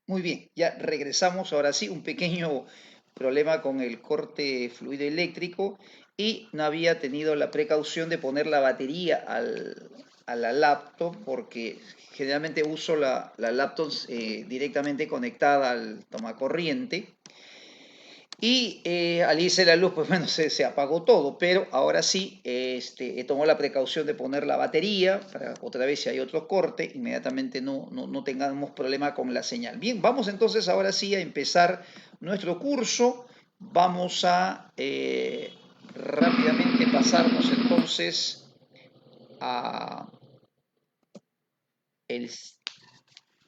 Muy bien, ya regresamos. Ahora sí, un pequeño problema con el corte fluido eléctrico y no había tenido la precaución de poner la batería a la laptop porque generalmente uso la laptop directamente conectada al tomacorriente y al irse la luz, pues bueno, se apagó todo, pero ahora sí he tomado la precaución de poner la batería para otra vez si hay otro corte, inmediatamente no tengamos problema con la señal. Bien, vamos entonces ahora sí a empezar nuestro curso. Vamos a rápidamente pasarnos entonces a el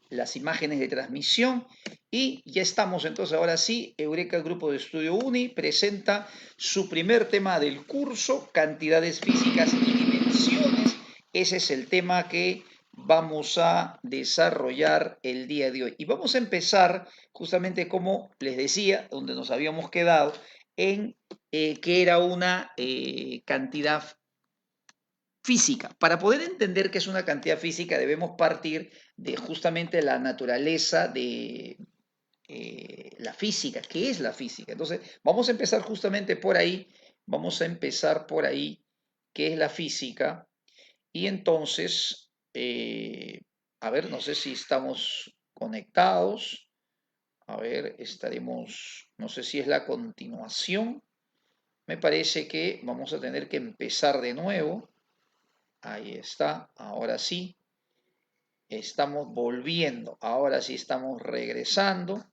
las imágenes de transmisión y ya estamos entonces ahora sí, Eureka Grupo de Estudio Uni presenta su primer tema del curso, cantidades físicas y dimensiones. Ese es el tema que vamos a desarrollar el día de hoy. Y vamos a empezar justamente como les decía, donde nos habíamos quedado, en que era una cantidad física. Para poder entender qué es una cantidad física debemos partir de justamente la naturaleza de la física. ¿Qué es la física? Entonces, vamos a empezar justamente por ahí. Vamos a empezar por ahí, qué es la física. Y entonces, a ver, no sé si estamos conectados. A ver, estaremos, no sé si es la continuación. Me parece que vamos a tener que empezar de nuevo. Ahí está, ahora sí, estamos volviendo, ahora sí estamos regresando,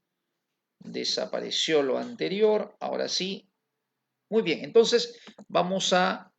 desapareció lo anterior, ahora sí. Muy bien, entonces vamos a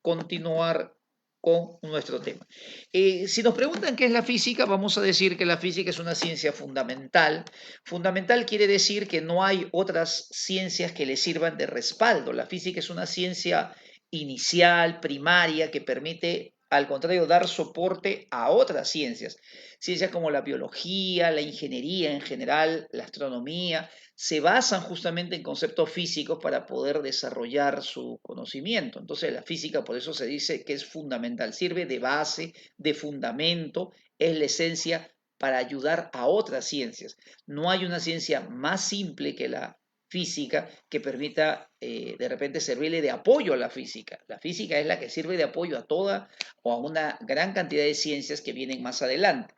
continuar con nuestro tema. Si nos preguntan qué es la física, vamos a decir que la física es una ciencia fundamental. Fundamental quiere decir que no hay otras ciencias que le sirvan de respaldo. La física es una ciencia inicial, primaria, que permite, al contrario, dar soporte a otras ciencias. Ciencias como la biología, la ingeniería en general, la astronomía, se basan justamente en conceptos físicos para poder desarrollar su conocimiento. Entonces la física por eso se dice que es fundamental, sirve de base, de fundamento, es la esencia para ayudar a otras ciencias. No hay una ciencia más simple que la física que permita de repente servirle de apoyo a la física. La física es la que sirve de apoyo a toda o a una gran cantidad de ciencias que vienen más adelante.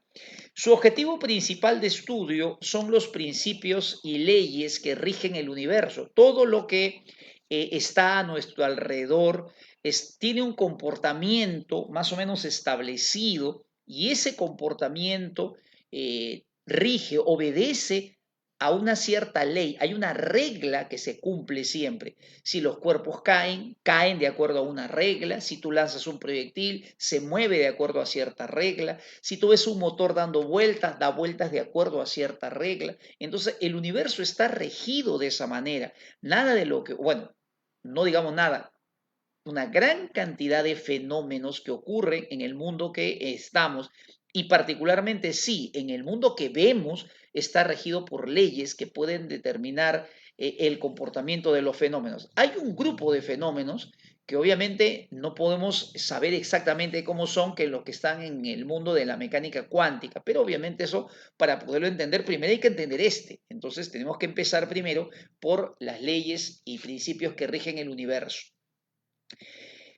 Su objetivo principal de estudio son los principios y leyes que rigen el universo. Todo lo que está a nuestro alrededor tiene un comportamiento más o menos establecido y ese comportamiento rige, obedece a una cierta ley, hay una regla que se cumple siempre. Si los cuerpos caen, caen de acuerdo a una regla. Si tú lanzas un proyectil, se mueve de acuerdo a cierta regla. Si tú ves un motor dando vueltas, da vueltas de acuerdo a cierta regla. Entonces, el universo está regido de esa manera. Nada de lo que, bueno, no digamos nada, una gran cantidad de fenómenos que ocurren en el mundo que estamos y particularmente sí, en el mundo que vemos está regido por leyes que pueden determinar el comportamiento de los fenómenos. Hay un grupo de fenómenos que obviamente no podemos saber exactamente cómo son que los que están en el mundo de la mecánica cuántica, pero obviamente eso para poderlo entender primero hay que entender este. Entonces tenemos que empezar primero por las leyes y principios que rigen el universo.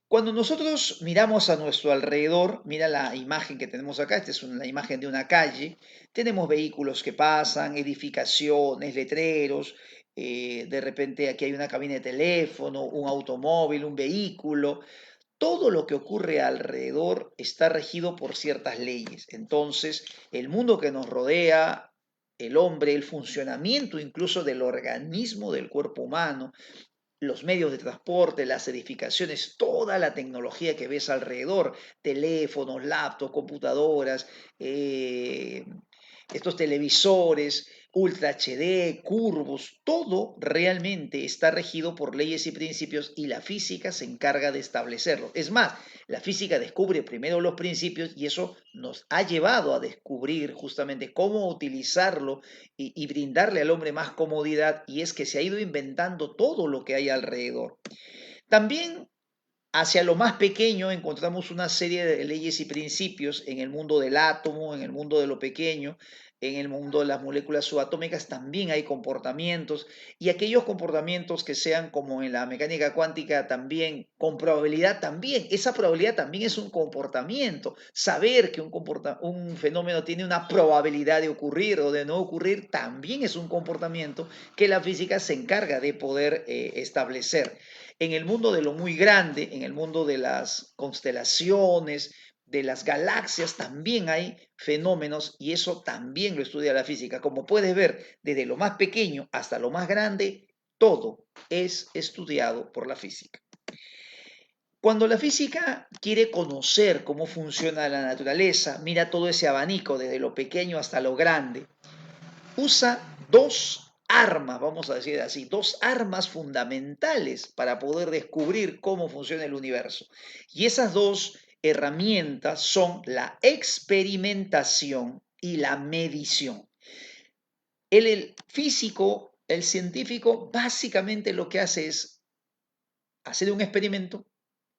Cuando nosotros miramos a nuestro alrededor, mira la imagen que tenemos acá, esta es una imagen de una calle, tenemos vehículos que pasan, edificaciones, letreros, de repente aquí hay una cabina de teléfono, un automóvil, un vehículo, todo lo que ocurre alrededor está regido por ciertas leyes. Entonces, el mundo que nos rodea, el hombre, el funcionamiento incluso del organismo del cuerpo humano, los medios de transporte, las edificaciones, toda la tecnología que ves alrededor, teléfonos, laptops, computadoras, eh, estos televisores, Ultra HD, curvos, todo realmente está regido por leyes y principios y la física se encarga de establecerlo. Es más, la física descubre primero los principios y eso nos ha llevado a descubrir justamente cómo utilizarlo y brindarle al hombre más comodidad y es que se ha ido inventando todo lo que hay alrededor. También hacia lo más pequeño encontramos una serie de leyes y principios en el mundo del átomo, en el mundo de lo pequeño. en el mundo de las moléculas subatómicas también hay comportamientos y aquellos comportamientos que sean como en la mecánica cuántica también, con probabilidad también, esa probabilidad también es un comportamiento. Saber que un fenómeno tiene una probabilidad de ocurrir o de no ocurrir también es un comportamiento que la física se encarga de poder establecer. En el mundo de lo muy grande, en el mundo de las constelaciones, de las galaxias, también hay fenómenos y eso también lo estudia la física. Como puedes ver, desde lo más pequeño hasta lo más grande, todo es estudiado por la física. Cuando la física quiere conocer cómo funciona la naturaleza, mira todo ese abanico, desde lo pequeño hasta lo grande, usa dos armas, vamos a decir así, dos armas fundamentales para poder descubrir cómo funciona el universo. Y esas dos herramientas son la experimentación y la medición. El físico, el científico, básicamente lo que hace es hacer un experimento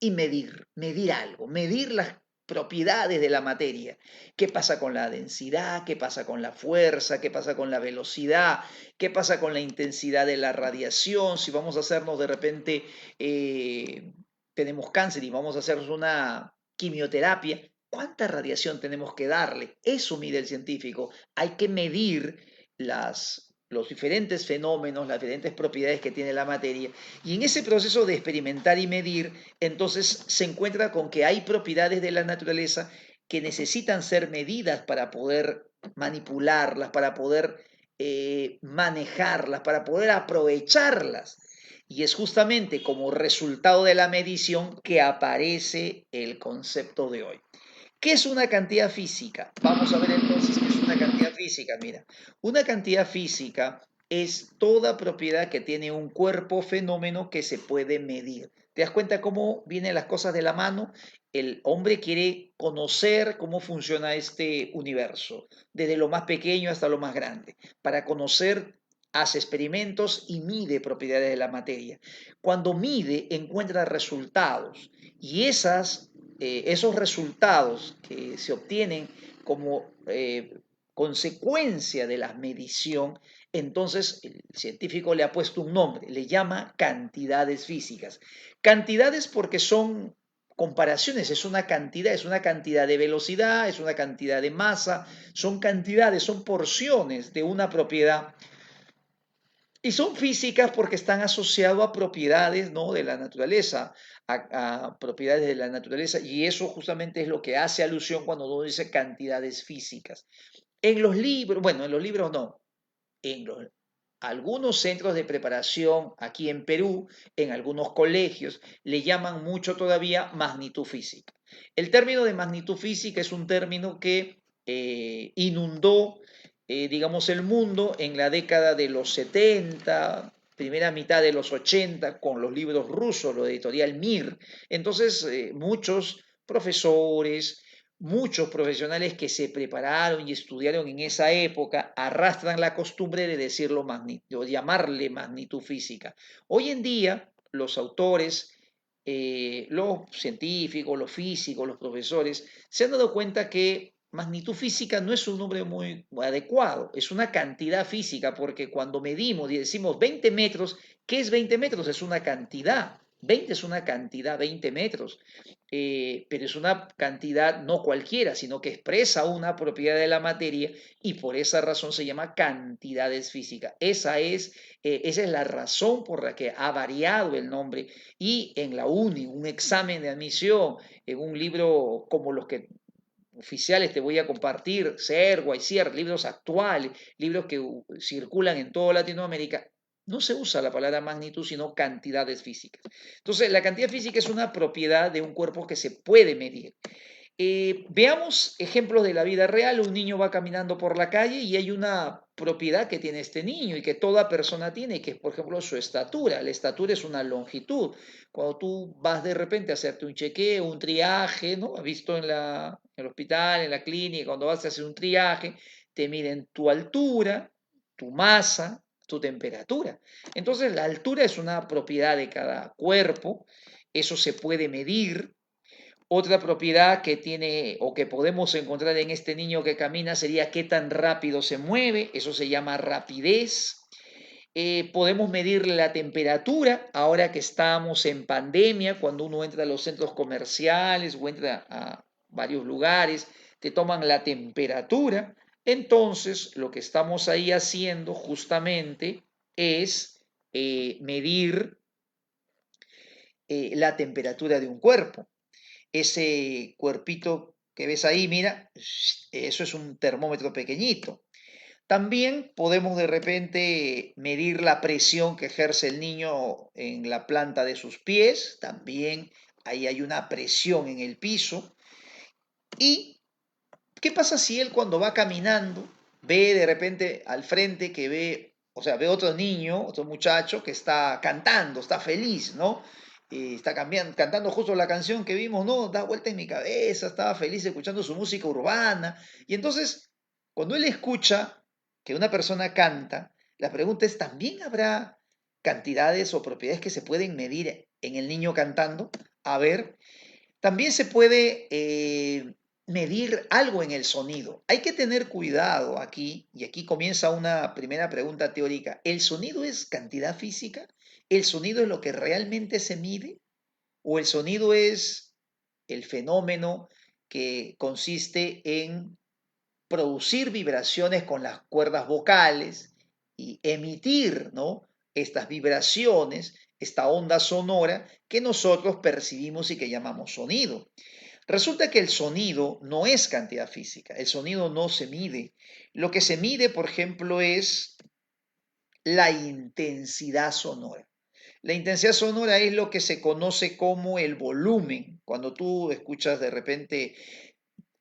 y medir algo, medir las propiedades de la materia. ¿Qué pasa con la densidad? ¿Qué pasa con la fuerza? ¿Qué pasa con la velocidad? ¿Qué pasa con la intensidad de la radiación? Si vamos a hacernos de repente, tenemos cáncer y vamos a hacernos una quimioterapia, ¿cuánta radiación tenemos que darle? Eso mide el científico. Hay que medir los diferentes fenómenos, las diferentes propiedades que tiene la materia. Y en ese proceso de experimentar y medir, entonces se encuentra con que hay propiedades de la naturaleza que necesitan ser medidas para poder manipularlas, para poder manejarlas, para poder aprovecharlas. Y es justamente como resultado de la medición que aparece el concepto de hoy. ¿Qué es una cantidad física? Vamos a ver entonces qué es una cantidad física. Mira, una cantidad física es toda propiedad que tiene un cuerpo fenómeno que se puede medir. ¿Te das cuenta cómo vienen las cosas de la mano? El hombre quiere conocer cómo funciona este universo, desde lo más pequeño hasta lo más grande. Para conocer, hace experimentos y mide propiedades de la materia. Cuando mide, encuentra resultados y esos resultados que se obtienen como consecuencia de la medición, entonces el científico le ha puesto un nombre, le llama cantidades físicas. Cantidades porque son comparaciones, es una cantidad de velocidad, es una cantidad de masa, son cantidades, son porciones de una propiedad y son físicas porque están asociadas a propiedades, ¿no?, de la naturaleza, a propiedades de la naturaleza, y eso justamente es lo que hace alusión cuando uno dice cantidades físicas. En los libros, bueno, en los libros no, en algunos centros de preparación aquí en Perú, en algunos colegios, le llaman mucho todavía magnitud física. El término de magnitud física es un término que inundó, digamos, el mundo en la década de los 70, primera mitad de los 80, con los libros rusos, lo de editorial Mir. Entonces, muchos profesores, muchos profesionales que se prepararon y estudiaron en esa época arrastran la costumbre de decirlo magnitud, llamarle magnitud física. Hoy en día, los autores, los científicos, los físicos, los profesores, se han dado cuenta que magnitud física no es un nombre muy adecuado, es una cantidad física, porque cuando medimos y decimos 20 metros, ¿qué es 20 metros? Es una cantidad. 20 es una cantidad, 20 metros, pero es una cantidad no cualquiera, sino que expresa una propiedad de la materia y por esa razón se llama cantidades físicas. Esa es la razón por la que ha variado el nombre y en la UNI, un examen de admisión, en un libro como los que oficiales te voy a compartir, Ser, Guaycier, libros actuales, libros que circulan en toda Latinoamérica, no se usa la palabra magnitud, sino cantidades físicas. Entonces, la cantidad física es una propiedad de un cuerpo que se puede medir. Veamos ejemplos de la vida real. Un niño va caminando por la calle y hay una propiedad que tiene este niño y que toda persona tiene, que es, por ejemplo, su estatura. La estatura es una longitud. Cuando tú vas de repente a hacerte un chequeo, un triaje, ¿no? Has visto en el hospital, en la clínica, cuando vas a hacer un triaje, te miden tu altura, tu masa, tu temperatura. Entonces, la altura es una propiedad de cada cuerpo. Eso se puede medir. Otra propiedad que tiene o que podemos encontrar en este niño que camina sería qué tan rápido se mueve, eso se llama rapidez. Podemos medirle la temperatura ahora que estamos en pandemia, cuando uno entra a los centros comerciales o entra a varios lugares, te toman la temperatura. Entonces, lo que estamos ahí haciendo justamente es medir la temperatura de un cuerpo. Ese cuerpito que ves ahí, mira, eso es un termómetro pequeñito. También podemos de repente medir la presión que ejerce el niño en la planta de sus pies. También ahí hay una presión en el piso. ¿Y qué pasa si él cuando va caminando ve de repente al frente que ve, o sea, ve otro niño, otro muchacho que está cantando, está feliz, ¿no? Está cantando justo la canción que vimos, ¿no? Da vuelta en mi cabeza, estaba feliz escuchando su música urbana. Y entonces, cuando él escucha que una persona canta, la pregunta es, ¿también habrá cantidades o propiedades que se pueden medir en el niño cantando? A ver, también se puede medir algo en el sonido. Hay que tener cuidado aquí, y aquí comienza una primera pregunta teórica. ¿El sonido es cantidad física? ¿El sonido es lo que realmente se mide? ¿O el sonido es el fenómeno que consiste en producir vibraciones con las cuerdas vocales y emitir, ¿no?, estas vibraciones, esta onda sonora que nosotros percibimos y que llamamos sonido? Resulta que el sonido no es cantidad física, el sonido no se mide. Lo que se mide, por ejemplo, es la intensidad sonora. La intensidad sonora es lo que se conoce como el volumen. Cuando tú escuchas de repente,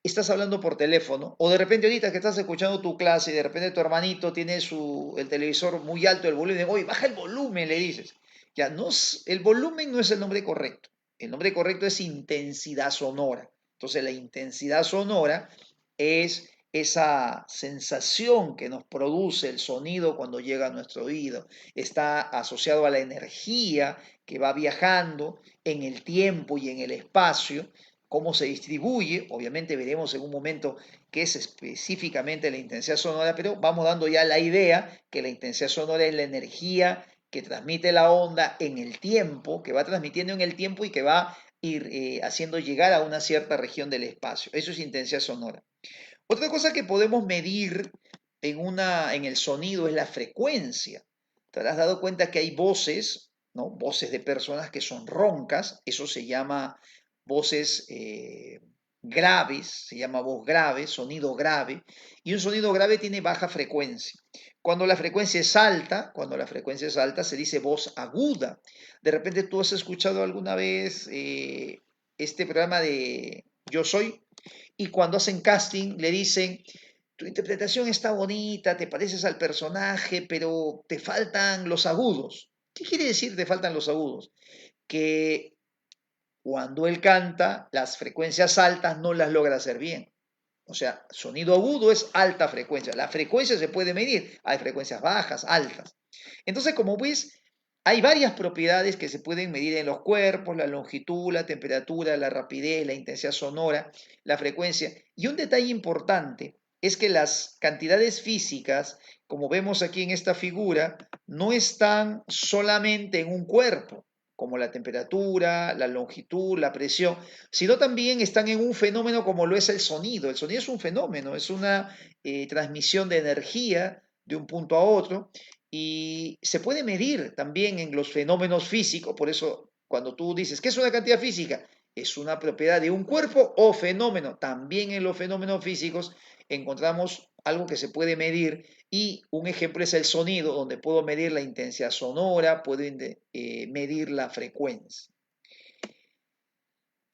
estás hablando por teléfono, o de repente ahorita que estás escuchando tu clase y de repente tu hermanito tiene el televisor muy alto, el volumen, oye, baja el volumen, le dices. Ya, no, el volumen no es el nombre correcto. El nombre correcto es intensidad sonora. Entonces, la intensidad sonora es esa sensación que nos produce el sonido cuando llega a nuestro oído. Está asociado a la energía que va viajando en el tiempo y en el espacio, cómo se distribuye. Obviamente veremos en un momento qué es específicamente la intensidad sonora, pero vamos dando ya la idea que la intensidad sonora es la energía que transmite la onda en el tiempo, que va transmitiendo en el tiempo y que va a ir haciendo llegar a una cierta región del espacio. Eso es intensidad sonora. Otra cosa que podemos medir en el sonido es la frecuencia. Te has dado cuenta que hay voces, ¿no? Voces de personas que son roncas, eso se llama voces graves, se llama voz grave, sonido grave, y un sonido grave tiene baja frecuencia. Cuando la frecuencia es alta, se dice voz aguda. De repente tú has escuchado alguna vez este programa de Yo Soy, y cuando hacen casting le dicen, tu interpretación está bonita, te pareces al personaje, pero te faltan los agudos. ¿Qué quiere decir te faltan los agudos? Que cuando él canta, las frecuencias altas no las logra hacer bien. O sea, sonido agudo es alta frecuencia. La frecuencia se puede medir. Hay frecuencias bajas, altas. Entonces, como ves, hay varias propiedades que se pueden medir en los cuerpos: la longitud, la temperatura, la rapidez, la intensidad sonora, la frecuencia. Y un detalle importante es que las cantidades físicas, como vemos aquí en esta figura, no están solamente en un cuerpo, como la temperatura, la longitud, la presión, sino también están en un fenómeno como lo es el sonido. El sonido es un fenómeno, es una transmisión de energía de un punto a otro, y se puede medir también en los fenómenos físicos. Por eso, cuando tú dices, ¿qué es una cantidad física? Es una propiedad de un cuerpo o fenómeno. También en los fenómenos físicos encontramos algo que se puede medir, y un ejemplo es el sonido, donde puedo medir la intensidad sonora, puedo medir la frecuencia.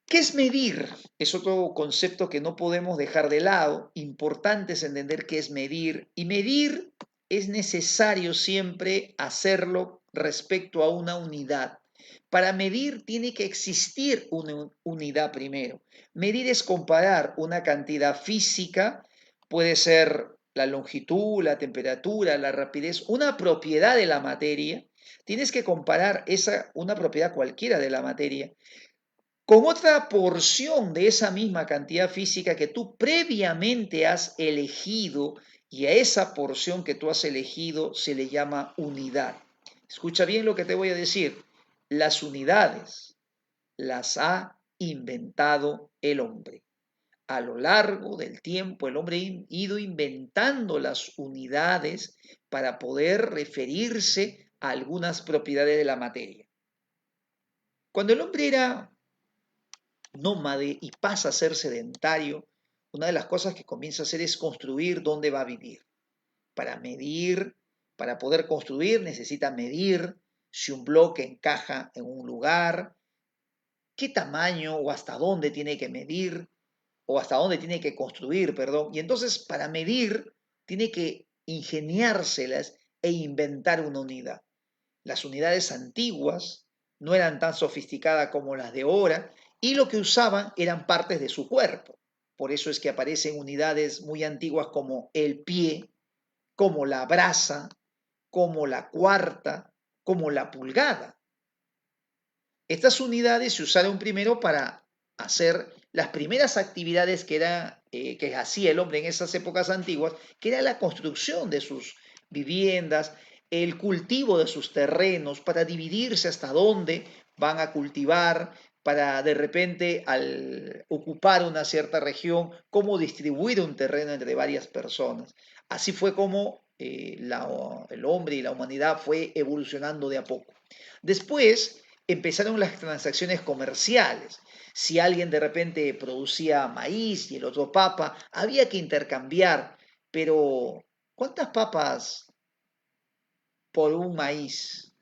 ¿Qué es medir? Es otro concepto que no podemos dejar de lado. Importante es entender qué es medir. Y medir es necesario siempre hacerlo respecto a una unidad. Para medir tiene que existir una unidad primero. Medir es comparar una cantidad física, puede ser la longitud, la temperatura, la rapidez, una propiedad de la materia. Tienes que comparar una propiedad cualquiera de la materia con otra porción de esa misma cantidad física que tú previamente has elegido, y a esa porción que tú has elegido se le llama unidad. Escucha bien lo que te voy a decir. Las unidades las ha inventado el hombre. A lo largo del tiempo, el hombre ha ido inventando las unidades para poder referirse a algunas propiedades de la materia. Cuando el hombre era nómade y pasa a ser sedentario, una de las cosas que comienza a hacer es construir dónde va a vivir. Para medir, para poder construir, necesita medir si un bloque encaja en un lugar, qué tamaño o hasta dónde tiene que medir, o hasta dónde tiene que construir, perdón. Y entonces, para medir, tiene que ingeniárselas e inventar una unidad. Las unidades antiguas no eran tan sofisticadas como las de ahora y lo que usaban eran partes de su cuerpo. Por eso es que aparecen unidades muy antiguas como el pie, como la brasa, como la cuarta, como la pulgada. Estas unidades se usaron primero para hacer las primeras actividades que hacía el hombre en esas épocas antiguas, que era la construcción de sus viviendas, el cultivo de sus terrenos, para dividirse hasta dónde van a cultivar, para de repente al ocupar una cierta región, cómo distribuir un terreno entre varias personas. Así fue como el hombre y la humanidad fue evolucionando de a poco. Después empezaron las transacciones comerciales. Si alguien de repente producía maíz y el otro papa, había que intercambiar. Pero, ¿cuántas papas por un maíz?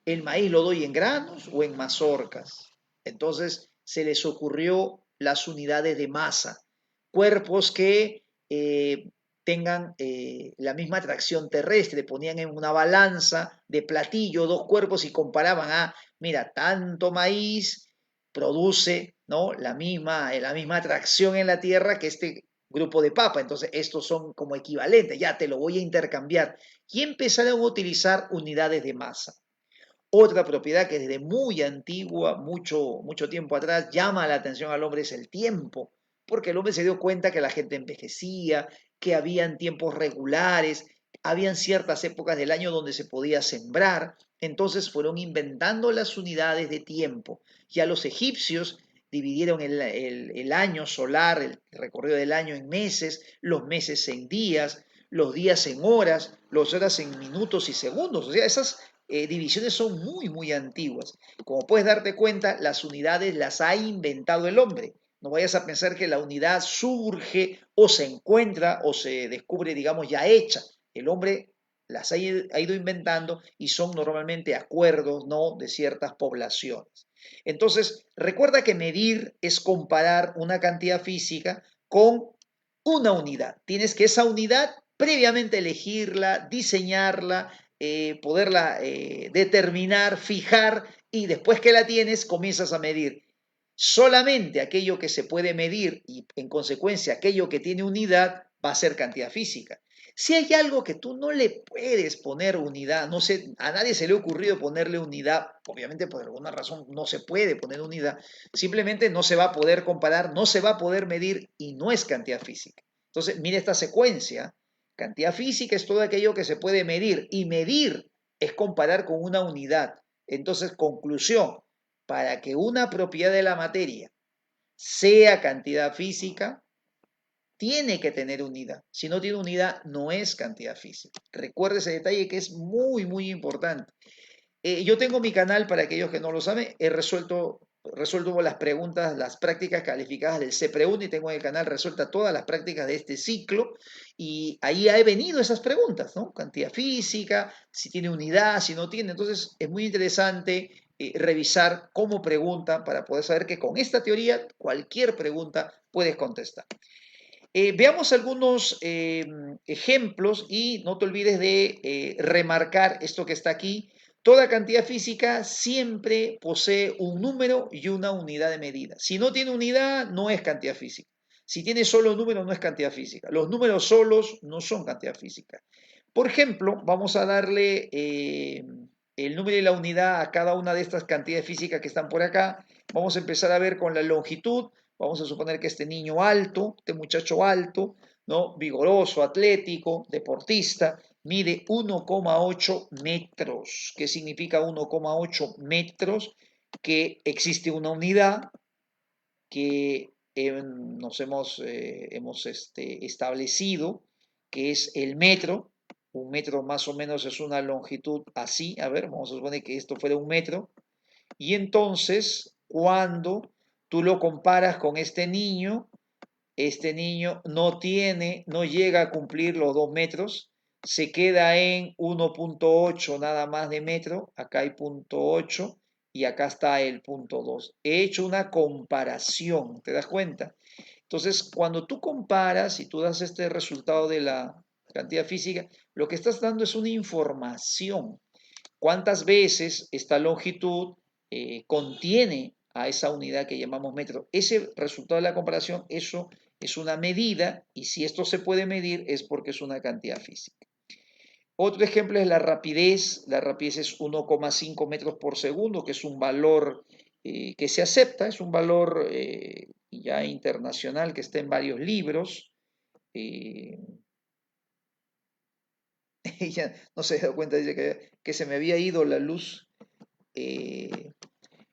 ¿El maíz lo doy en granos o en mazorcas? Entonces se les ocurrió las unidades de masa, cuerpos que tengan la misma atracción terrestre, ponían en una balanza de platillo dos cuerpos y comparaban, mira, tanto maíz produce, ¿no?, la misma atracción en la tierra que este grupo de papa, entonces estos son como equivalentes, ya te lo voy a intercambiar. Y empezaron a utilizar unidades de masa. Otra propiedad que desde muy antigua, mucho tiempo atrás, llama la atención al hombre es el tiempo, porque el hombre se dio cuenta que la gente envejecía, que habían tiempos regulares, habían ciertas épocas del año donde se podía sembrar, entonces fueron inventando las unidades de tiempo. Ya los egipcios dividieron el año solar, el recorrido del año en meses, los meses en días, los días en horas, las horas en minutos y segundos. O sea, esas divisiones son muy antiguas. Como puedes darte cuenta, las unidades las ha inventado el hombre. No vayas a pensar que la unidad surge o se encuentra o se descubre, digamos, ya hecha. El hombre las ha ido inventando y son normalmente acuerdos, ¿no?, de ciertas poblaciones. Entonces, recuerda que medir es comparar una cantidad física con una unidad. Tienes que esa unidad previamente elegirla, diseñarla, poderla determinar, fijar, y después que la tienes comienzas a medir. Solamente aquello que se puede medir y en consecuencia aquello que tiene unidad va a ser cantidad física. Si hay algo que tú no le puedes poner unidad, no sé, a nadie se le ha ocurrido ponerle unidad, obviamente por alguna razón no se puede poner unidad, simplemente no se va a poder comparar, no se va a poder medir y no es cantidad física. Entonces, mira esta secuencia. Cantidad física es todo aquello que se puede medir y medir es comparar con una unidad. Entonces, conclusión, para que una propiedad de la materia sea cantidad física, tiene que tener unidad. Si no tiene unidad, no es cantidad física. Recuerde ese detalle que es muy importante. Yo tengo mi canal, para aquellos que no lo saben, he resuelto las preguntas, las prácticas calificadas del CEPREUN, y tengo en el canal resuelta todas las prácticas de este ciclo, y ahí he venido esas preguntas, ¿no? Cantidad física, si tiene unidad, si no tiene. Entonces es muy interesante revisar cómo preguntan para poder saber que con esta teoría cualquier pregunta puedes contestar. Veamos algunos ejemplos y no te olvides de remarcar esto que está aquí. Toda cantidad física siempre posee un número y una unidad de medida. Si no tiene unidad, no es cantidad física. Si tiene solo número, no es cantidad física. Los números solos no son cantidad física. Por ejemplo, vamos a darle el número y la unidad a cada una de estas cantidades físicas que están por acá. Vamos a empezar a ver con la longitud. Vamos a suponer que este niño alto, este muchacho alto, ¿no? Vigoroso, atlético, deportista, mide 1,8 metros. ¿Qué significa 1,8 metros? Que existe una unidad que hemos establecido, que es el metro. Un metro más o menos es una longitud así. A ver, vamos a suponer que esto fuera un metro. Y entonces, cuando tú lo comparas con este niño no llega a cumplir los 2 metros, se queda en 1,8 nada más de metro, acá hay 0,8 y acá está el 0,2. He hecho una comparación, ¿te das cuenta? Entonces, cuando tú comparas y tú das este resultado de la cantidad física, lo que estás dando es una información. ¿Cuántas veces esta longitud contiene a esa unidad que llamamos metro? Ese resultado de la comparación, eso es una medida, y si esto se puede medir es porque es una cantidad física. Otro ejemplo es la rapidez. La rapidez es 1,5 metros por segundo, que es un valor que se acepta, es un valor ya internacional que está en varios libros. Ya no se da cuenta, dice que se me había ido la luz. Eh,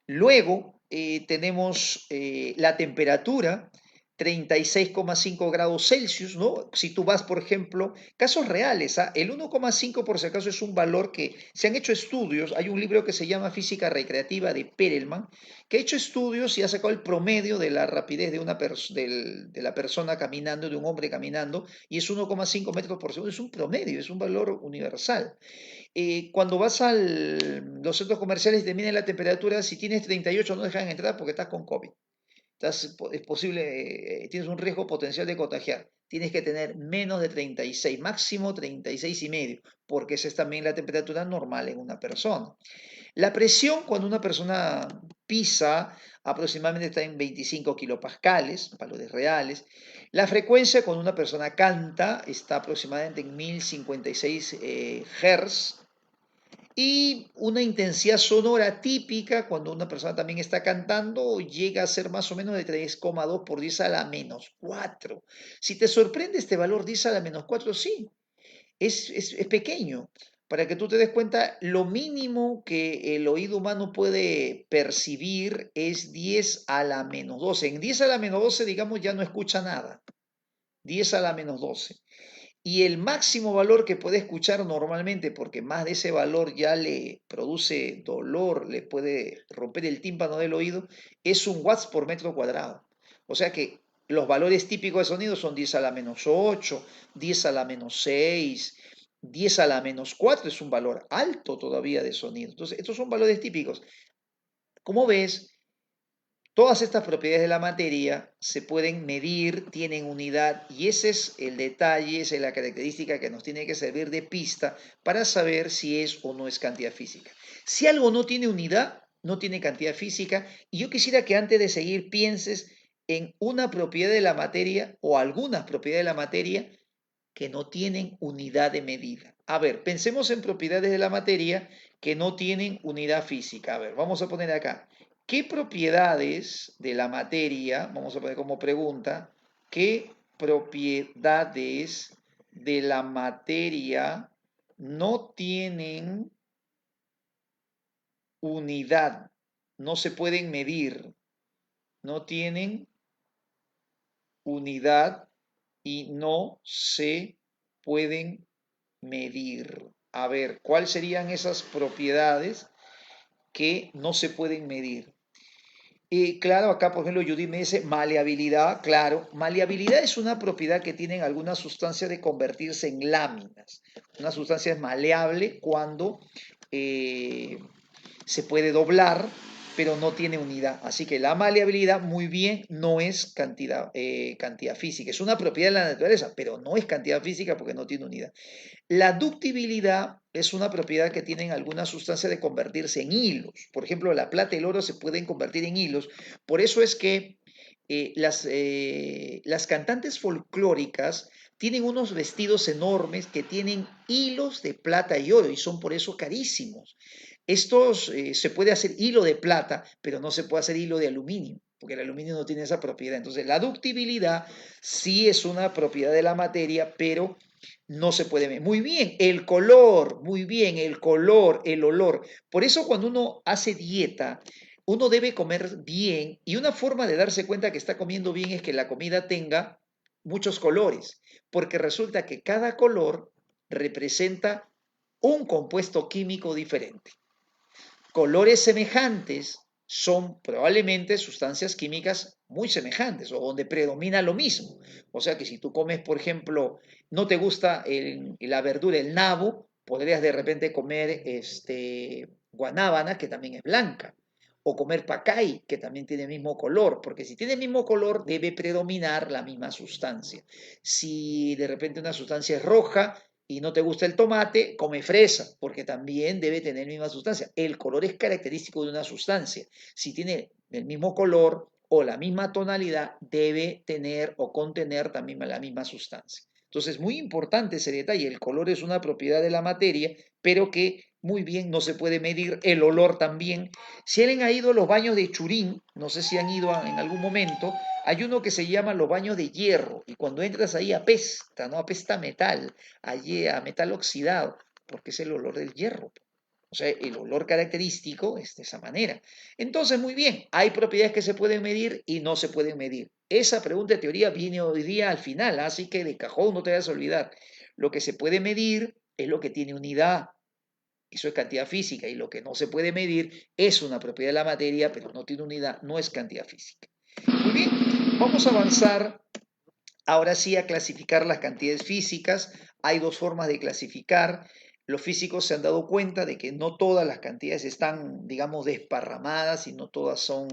Luego tenemos la temperatura, 36,5 grados Celsius, ¿no? Si tú vas, por ejemplo, casos reales, ¿ah? El 1,5 por si acaso es un valor que se han hecho estudios. Hay un libro que se llama Física Recreativa de Perelman, que ha hecho estudios y ha sacado el promedio de la rapidez de la persona caminando, de un hombre caminando, y es 1,5 metros por segundo. Es un promedio, es un valor universal. Cuando vas a los centros comerciales y te miden la temperatura, si tienes 38 no dejan entrar porque estás con COVID. Es posible, tienes un riesgo potencial de contagiar. Tienes que tener menos de 36, máximo 36,5, porque esa es también la temperatura normal en una persona. La presión cuando una persona pisa aproximadamente está en 25 kilopascales, valores reales. La frecuencia cuando una persona canta está aproximadamente en 1056 Hz, y una intensidad sonora típica cuando una persona también está cantando llega a ser más o menos de 3,2 por 10 a la menos 4. Si te sorprende este valor 10 a la menos 4, sí, es pequeño. Para que tú te des cuenta, lo mínimo que el oído humano puede percibir es 10 a la menos 12. En 10 a la menos 12, digamos, ya no escucha nada. 10 a la menos 12. Y el máximo valor que puede escuchar normalmente, porque más de ese valor ya le produce dolor, le puede romper el tímpano del oído, es un watts por metro cuadrado. O sea que los valores típicos de sonido son 10 a la menos 8, 10 a la menos 6, 10 a la menos 4 es un valor alto todavía de sonido. Entonces, estos son valores típicos. Como ves, todas estas propiedades de la materia se pueden medir, tienen unidad, y ese es el detalle, esa es la característica que nos tiene que servir de pista para saber si es o no es cantidad física. Si algo no tiene unidad, no tiene cantidad física, y yo quisiera que antes de seguir pienses en una propiedad de la materia o algunas propiedades de la materia que no tienen unidad de medida. A ver, pensemos en propiedades de la materia que no tienen unidad física. A ver, vamos a poner acá. ¿Qué propiedades de la materia, vamos a poner como pregunta, qué propiedades de la materia no tienen unidad, no se pueden medir, no tienen unidad y no se pueden medir? A ver, ¿cuáles serían esas propiedades que no se pueden medir? Claro, acá por ejemplo Judy me dice maleabilidad. Claro, maleabilidad es una propiedad que tienen algunas sustancias de convertirse en láminas. Una sustancia es maleable cuando eh, se puede doblar, pero no tiene unidad. Así que la maleabilidad, muy bien, no es cantidad física. Es una propiedad de la naturaleza, pero no es cantidad física porque no tiene unidad. La ductibilidad es una propiedad que tienen algunas sustancias de convertirse en hilos. Por ejemplo, la plata y el oro se pueden convertir en hilos. Por eso es que las cantantes folclóricas tienen unos vestidos enormes que tienen hilos de plata y oro y son por eso carísimos. Estos se puede hacer hilo de plata, pero no se puede hacer hilo de aluminio, porque el aluminio no tiene esa propiedad. Entonces, la ductibilidad sí es una propiedad de la materia, pero no se puede ver. Muy bien, el color, muy bien, el color, el olor. Por eso cuando uno hace dieta, uno debe comer bien y una forma de darse cuenta que está comiendo bien es que la comida tenga muchos colores, porque resulta que cada color representa un compuesto químico diferente. Colores semejantes son probablemente sustancias químicas muy semejantes o donde predomina lo mismo. O sea que si tú comes, por ejemplo, no te gusta la verdura, el nabo, podrías de repente comer guanábana, que también es blanca, o comer pacay, que también tiene el mismo color, porque si tiene el mismo color debe predominar la misma sustancia. Si de repente una sustancia es roja, y no te gusta el tomate, come fresa, porque también debe tener la misma sustancia. El color es característico de una sustancia. Si tiene el mismo color o la misma tonalidad, debe tener o contener también la misma sustancia. Entonces, muy importante ese detalle. El color es una propiedad de la materia, pero que muy bien no se puede medir. El olor también. Si alguien ha ido a los baños de Churín, no sé si han ido en algún momento, hay uno que se llama los baños de hierro, y cuando entras ahí apesta, ¿no? Apesta a metal, allí a metal oxidado, porque es el olor del hierro. O sea, el olor característico es de esa manera. Entonces, muy bien, hay propiedades que se pueden medir y no se pueden medir. Esa pregunta de teoría viene hoy día al final, así que de cajón no te vayas a olvidar. Lo que se puede medir es lo que tiene unidad. Eso es cantidad física, y lo que no se puede medir es una propiedad de la materia, pero no tiene unidad, no es cantidad física. Muy bien, vamos a avanzar ahora sí a clasificar las cantidades físicas. Hay dos formas de clasificar. Los físicos se han dado cuenta de que no todas las cantidades están, digamos, desparramadas y no todas son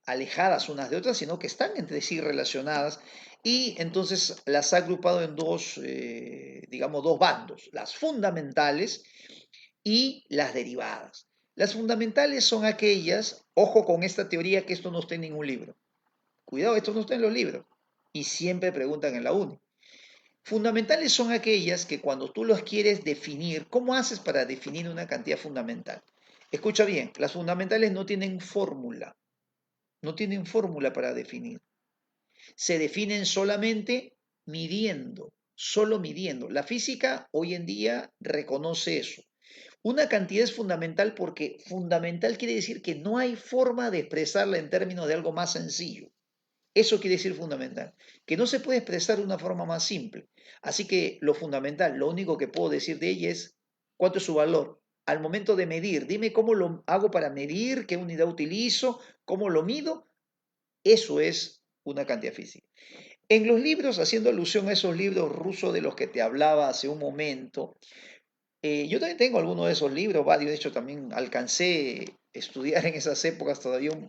alejadas unas de otras, sino que están entre sí relacionadas y entonces las ha agrupado en dos, digamos, dos bandos, las fundamentales y las derivadas. Las fundamentales son aquellas, ojo con esta teoría que esto no está en ningún libro. Cuidado, esto no está en los libros. Y siempre preguntan en la uni. Fundamentales son aquellas que cuando tú los quieres definir, ¿cómo haces para definir una cantidad fundamental? Escucha bien, las fundamentales no tienen fórmula. No tienen fórmula para definir. Se definen solamente midiendo, solo midiendo. La física hoy en día reconoce eso. Una cantidad es fundamental porque fundamental quiere decir que no hay forma de expresarla en términos de algo más sencillo. Eso quiere decir fundamental, que no se puede expresar de una forma más simple. Así que lo fundamental, lo único que puedo decir de ella es cuánto es su valor. Al momento de medir, dime cómo lo hago para medir, qué unidad utilizo, cómo lo mido. Eso es una cantidad física. En los libros, haciendo alusión a esos libros rusos de los que te hablaba hace un momento, yo también tengo algunos de esos libros, varios, de hecho también alcancé a estudiar en esas épocas todavía un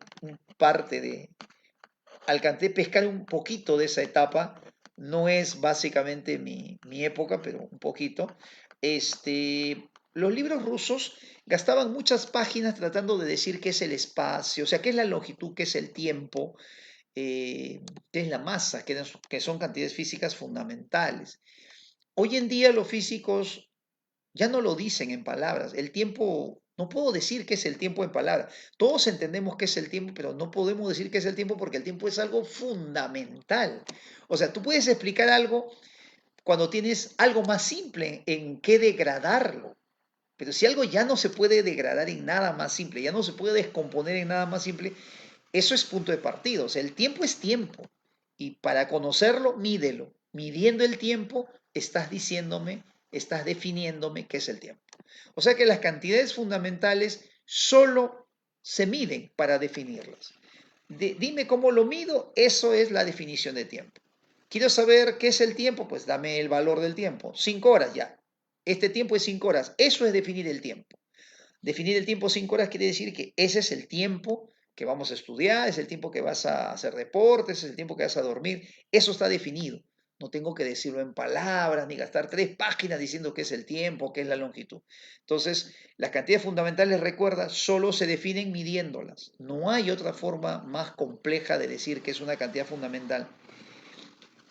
parte de, alcancé a pescar un poquito de esa etapa, no es básicamente mi época, pero un poquito. Los libros rusos gastaban muchas páginas tratando de decir qué es el espacio, o sea, qué es la longitud, qué es el tiempo, qué es la masa, que son cantidades físicas fundamentales. Hoy en día los físicos ya no lo dicen en palabras. El tiempo, no puedo decir qué es el tiempo en palabras. Todos entendemos qué es el tiempo, pero no podemos decir qué es el tiempo porque el tiempo es algo fundamental. O sea, tú puedes explicar algo cuando tienes algo más simple en qué degradarlo. Pero si algo ya no se puede degradar en nada más simple, ya no se puede descomponer en nada más simple, eso es punto de partida. O sea, el tiempo es tiempo. Y para conocerlo, mídelo. Midiendo el tiempo, estás diciéndome, estás definiéndome qué es el tiempo. O sea que las cantidades fundamentales solo se miden para definirlas. Dime cómo lo mido, eso es la definición de tiempo. Quiero saber qué es el tiempo, pues dame el valor del tiempo. 5 horas ya. Este tiempo es 5 horas. Eso es definir el tiempo. Definir el tiempo 5 horas quiere decir que ese es el tiempo que vamos a estudiar, es el tiempo que vas a hacer deportes, es el tiempo que vas a dormir. Eso está definido. No tengo que decirlo en palabras ni gastar 3 páginas diciendo qué es el tiempo, qué es la longitud. Entonces, las cantidades fundamentales, recuerda, solo se definen midiéndolas. No hay otra forma más compleja de decir que es una cantidad fundamental.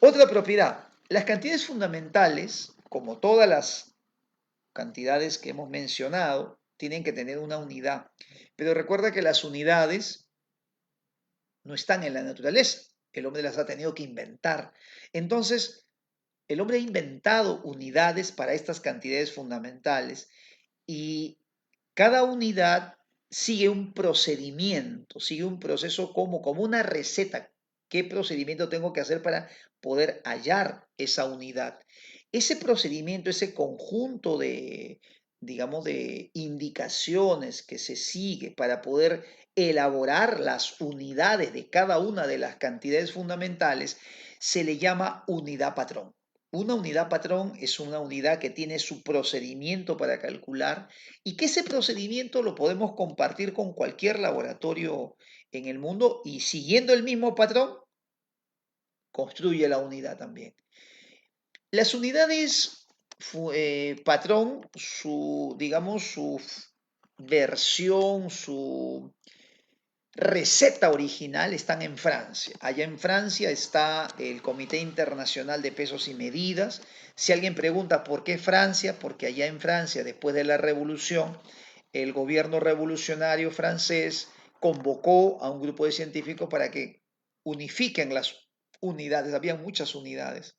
Otra propiedad. Las cantidades fundamentales, como todas las cantidades que hemos mencionado, tienen que tener una unidad. Pero recuerda que las unidades no están en la naturaleza. El hombre las ha tenido que inventar. Entonces, el hombre ha inventado unidades para estas cantidades fundamentales y cada unidad sigue un procedimiento, sigue un proceso como una receta. ¿Qué procedimiento tengo que hacer para poder hallar esa unidad? Ese procedimiento, ese conjunto de, digamos, de indicaciones que se sigue para poder elaborar las unidades de cada una de las cantidades fundamentales, se le llama unidad patrón. Una unidad patrón es una unidad que tiene su procedimiento para calcular y que ese procedimiento lo podemos compartir con cualquier laboratorio en el mundo y siguiendo el mismo patrón, construye la unidad también. Las unidades patrón, digamos, su versión, su receta original están en Francia. Allá en Francia está el Comité Internacional de Pesos y Medidas. Si alguien pregunta por qué Francia, porque allá en Francia, después de la revolución, el gobierno revolucionario francés convocó a un grupo de científicos para que unifiquen las unidades. Había muchas unidades.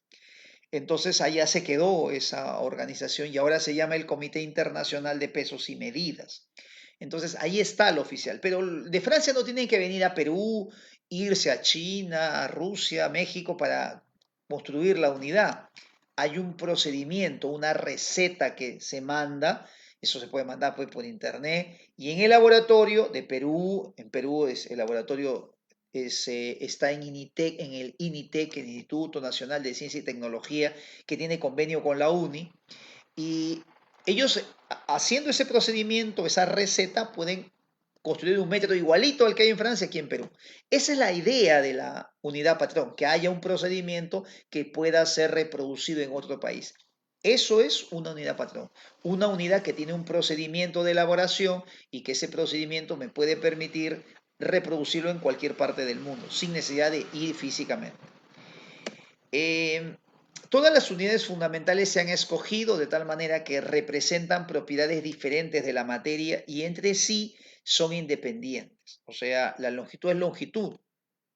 Entonces allá se quedó esa organización y ahora se llama el Comité Internacional de Pesos y Medidas. Entonces ahí está el oficial. Pero de Francia no tienen que venir a Perú, irse a China, a Rusia, a México para construir la unidad. Hay un procedimiento, una receta que se manda. Eso se puede mandar pues, por internet. Y en el laboratorio de Perú, en Perú es el laboratorio está en INITEC, en el INITEC, el Instituto Nacional de Ciencia y Tecnología, que tiene convenio con la UNI. Y ellos, haciendo ese procedimiento, esa receta, pueden construir un método igualito al que hay en Francia, aquí en Perú. Esa es la idea de la unidad patrón, que haya un procedimiento que pueda ser reproducido en otro país. Eso es una unidad patrón, una unidad que tiene un procedimiento de elaboración y que ese procedimiento me puede permitir reproducirlo en cualquier parte del mundo, sin necesidad de ir físicamente. Todas las unidades fundamentales se han escogido de tal manera que representan propiedades diferentes de la materia y entre sí son independientes. O sea, la longitud es longitud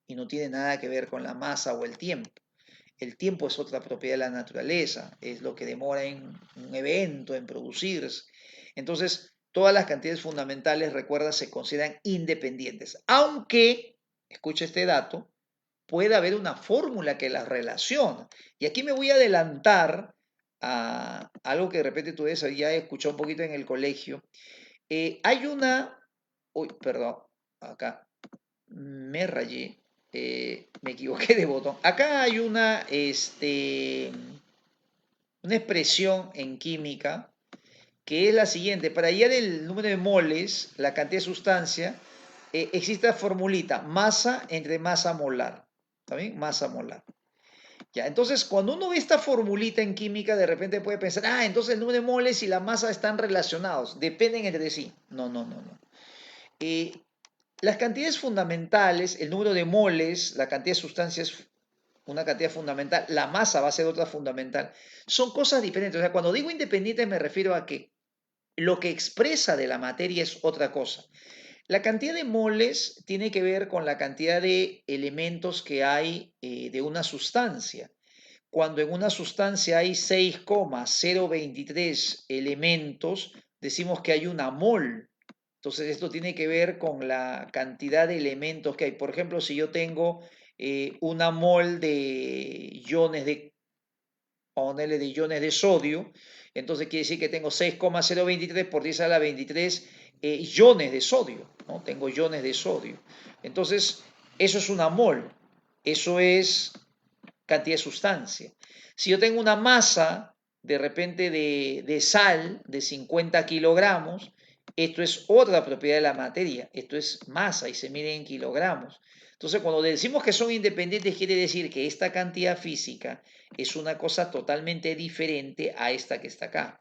y no tiene nada que ver con la masa o el tiempo. El tiempo es otra propiedad de la naturaleza, es lo que demora en un evento, en producirse. Entonces, todas las cantidades fundamentales, recuerda, se consideran independientes, aunque, escucha este dato, puede haber una fórmula que las relaciona. Y aquí me voy a adelantar a algo que de repente tú ya he escuchado un poquito en el colegio. Hay una, uy, perdón, acá me rayé, me equivoqué de botón. Acá hay una expresión en química que es la siguiente. Para hallar el número de moles, la cantidad de sustancia, existe la formulita, masa entre masa molar. ¿Está bien? Masa molar. Ya, entonces, cuando uno ve esta formulita en química, de repente puede pensar, entonces el número de moles y la masa están relacionados, dependen entre sí. No, no, no, no. Eh, las cantidades fundamentales, el número de moles, la cantidad de sustancias, una cantidad fundamental, la masa va a ser otra fundamental, son cosas diferentes. O sea, cuando digo independiente me refiero a que lo que expresa de la materia es otra cosa. La cantidad de moles tiene que ver con la cantidad de elementos que hay de una sustancia. Cuando en una sustancia hay 6,023 elementos, decimos que hay una mol. Entonces esto tiene que ver con la cantidad de elementos que hay. Por ejemplo, si yo tengo una mol de iones de, ponerle de iones de sodio, entonces quiere decir que tengo 6,023 por 10 a la 23 iones de sodio, ¿no? Tengo iones de sodio. Entonces, eso es una mol, eso es cantidad de sustancia. Si yo tengo una masa de repente de sal de 50 kilogramos, esto es otra propiedad de la materia, esto es masa y se mide en kilogramos. Entonces, cuando decimos que son independientes, quiere decir que esta cantidad física es una cosa totalmente diferente a esta que está acá.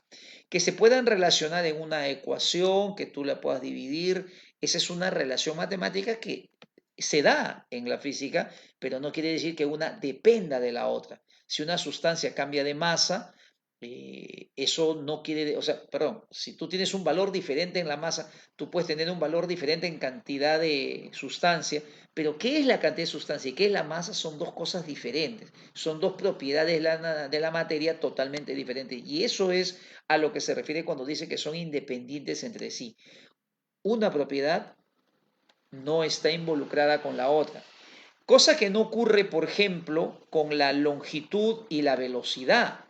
Que se puedan relacionar en una ecuación, que tú la puedas dividir, esa es una relación matemática que se da en la física, pero no quiere decir que una dependa de la otra. Si una sustancia cambia de masa, eso no quiere, o sea, perdón, si tú tienes un valor diferente en la masa, tú puedes tener un valor diferente en cantidad de sustancia, pero ¿qué es la cantidad de sustancia y qué es la masa? Son dos cosas diferentes, son dos propiedades de la materia totalmente diferentes. Y eso es a lo que se refiere cuando dice que son independientes entre sí. Una propiedad no está involucrada con la otra. Cosa que no ocurre, por ejemplo, con la longitud y la velocidad,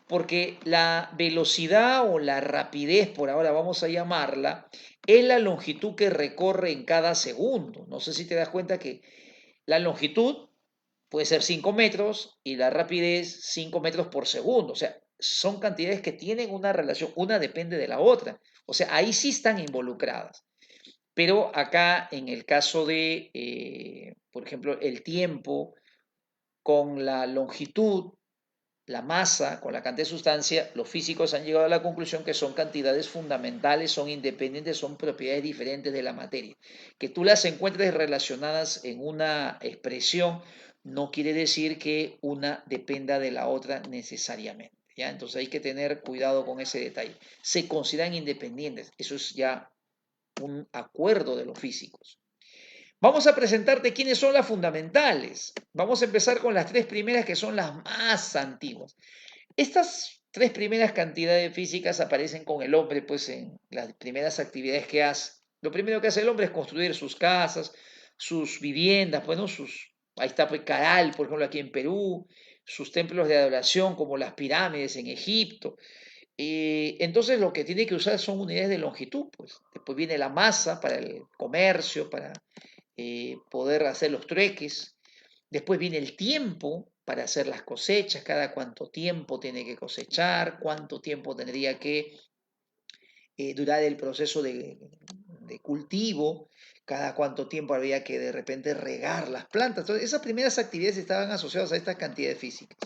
porque la velocidad o la rapidez, por ahora vamos a llamarla, es la longitud que recorre en cada segundo. No sé si te das cuenta que la longitud puede ser 5 metros y la rapidez 5 metros por segundo. O sea, son cantidades que tienen una relación, una depende de la otra. O sea, ahí sí están involucradas. Pero acá, en el caso de, por ejemplo, el tiempo con la longitud, la masa, con la cantidad de sustancia, los físicos han llegado a la conclusión que son cantidades fundamentales, son independientes, son propiedades diferentes de la materia. Que tú las encuentres relacionadas en una expresión no quiere decir que una dependa de la otra necesariamente. ¿Ya? Entonces hay que tener cuidado con ese detalle. Se consideran independientes, eso es ya un acuerdo de los físicos. Vamos a presentarte quiénes son las fundamentales. Vamos a empezar con las tres primeras que son las más antiguas. Estas tres primeras cantidades físicas aparecen con el hombre pues en las primeras actividades que hace. Lo primero que hace el hombre es construir sus casas, sus viviendas, bueno, ahí está pues Caral, por ejemplo, aquí en Perú, sus templos de adoración como las pirámides en Egipto. Entonces lo que tiene que usar son unidades de longitud, pues. Después viene la masa para el comercio, para poder hacer los trueques. Después viene el tiempo para hacer las cosechas, cada cuánto tiempo tiene que cosechar, cuánto tiempo tendría que durar el proceso de cultivo, cada cuánto tiempo había que de repente regar las plantas. Entonces, esas primeras actividades estaban asociadas a estas cantidades físicas.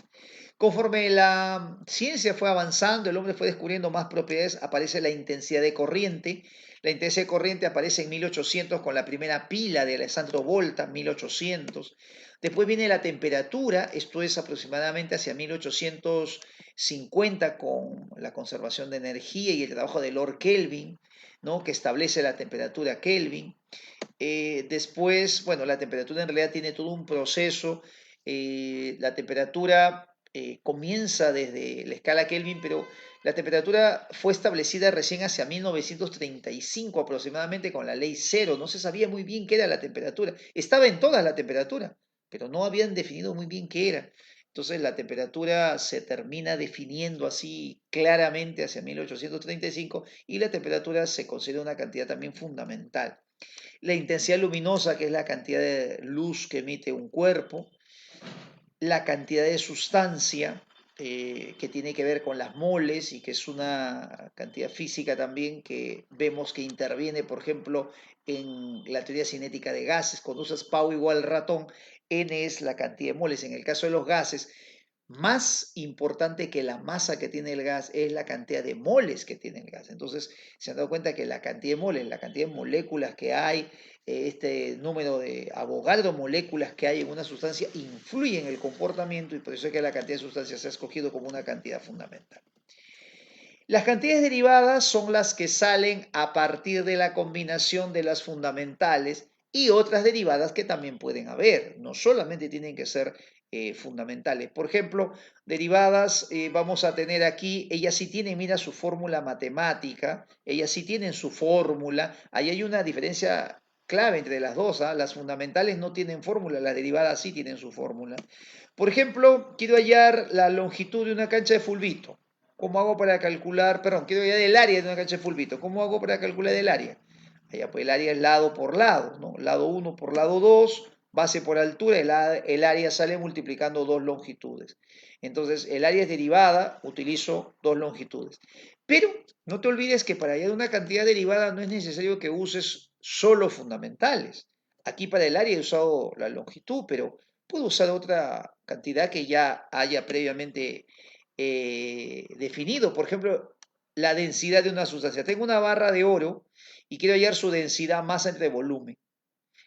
Conforme la ciencia fue avanzando, el hombre fue descubriendo más propiedades, aparece la intensidad de corriente. La intensidad de corriente aparece en 1800 con la primera pila de Alessandro Volta, 1800. Después viene la temperatura, esto es aproximadamente hacia 1850 con la conservación de energía y el trabajo de Lord Kelvin, ¿no? Que establece la temperatura Kelvin. Después, bueno, la temperatura en realidad tiene todo un proceso. La temperatura comienza desde la escala Kelvin, pero la temperatura fue establecida recién hacia 1935 aproximadamente con la ley cero. No se sabía muy bien qué era la temperatura. Estaba en todas la temperatura, pero no habían definido muy bien qué era. Entonces la temperatura se termina definiendo así claramente hacia 1835 y la temperatura se considera una cantidad también fundamental. La intensidad luminosa, que es la cantidad de luz que emite un cuerpo, la cantidad de sustancia que tiene que ver con las moles y que es una cantidad física también que vemos que interviene, por ejemplo, en la teoría cinética de gases. Cuando usas Pau igual ratón, N es la cantidad de moles. En el caso de los gases, más importante que la masa que tiene el gas es la cantidad de moles que tiene el gas. Entonces, se han dado cuenta que la cantidad de moles, la cantidad de moléculas que hay, este número de Avogadro moléculas que hay en una sustancia influye en el comportamiento y por eso es que la cantidad de sustancias se ha escogido como una cantidad fundamental. Las cantidades derivadas son las que salen a partir de la combinación de las fundamentales y otras derivadas que también pueden haber. No solamente tienen que ser fundamentales. Por ejemplo, derivadas, vamos a tener aquí, ellas sí tienen, mira, su fórmula matemática, ellas sí tienen su fórmula. Ahí hay una diferencia clave entre las dos. ¿Ah? Las fundamentales no tienen fórmula, las derivadas sí tienen su fórmula. Por ejemplo, quiero hallar la longitud de una cancha de fulbito. ¿Cómo hago para calcular, perdón, quiero hallar el área de una cancha de fulbito? ¿Cómo hago para calcular el área? Allá, pues el área es lado por lado, ¿no? Lado 1 por lado 2, base por altura, el área sale multiplicando dos longitudes. Entonces, el área es derivada, utilizo dos longitudes. Pero no te olvides que para hallar una cantidad derivada no es necesario que uses solo fundamentales. Aquí para el área he usado la longitud, pero puedo usar otra cantidad que ya haya previamente definido. Por ejemplo, la densidad de una sustancia. Tengo una barra de oro y quiero hallar su densidad masa entre volumen.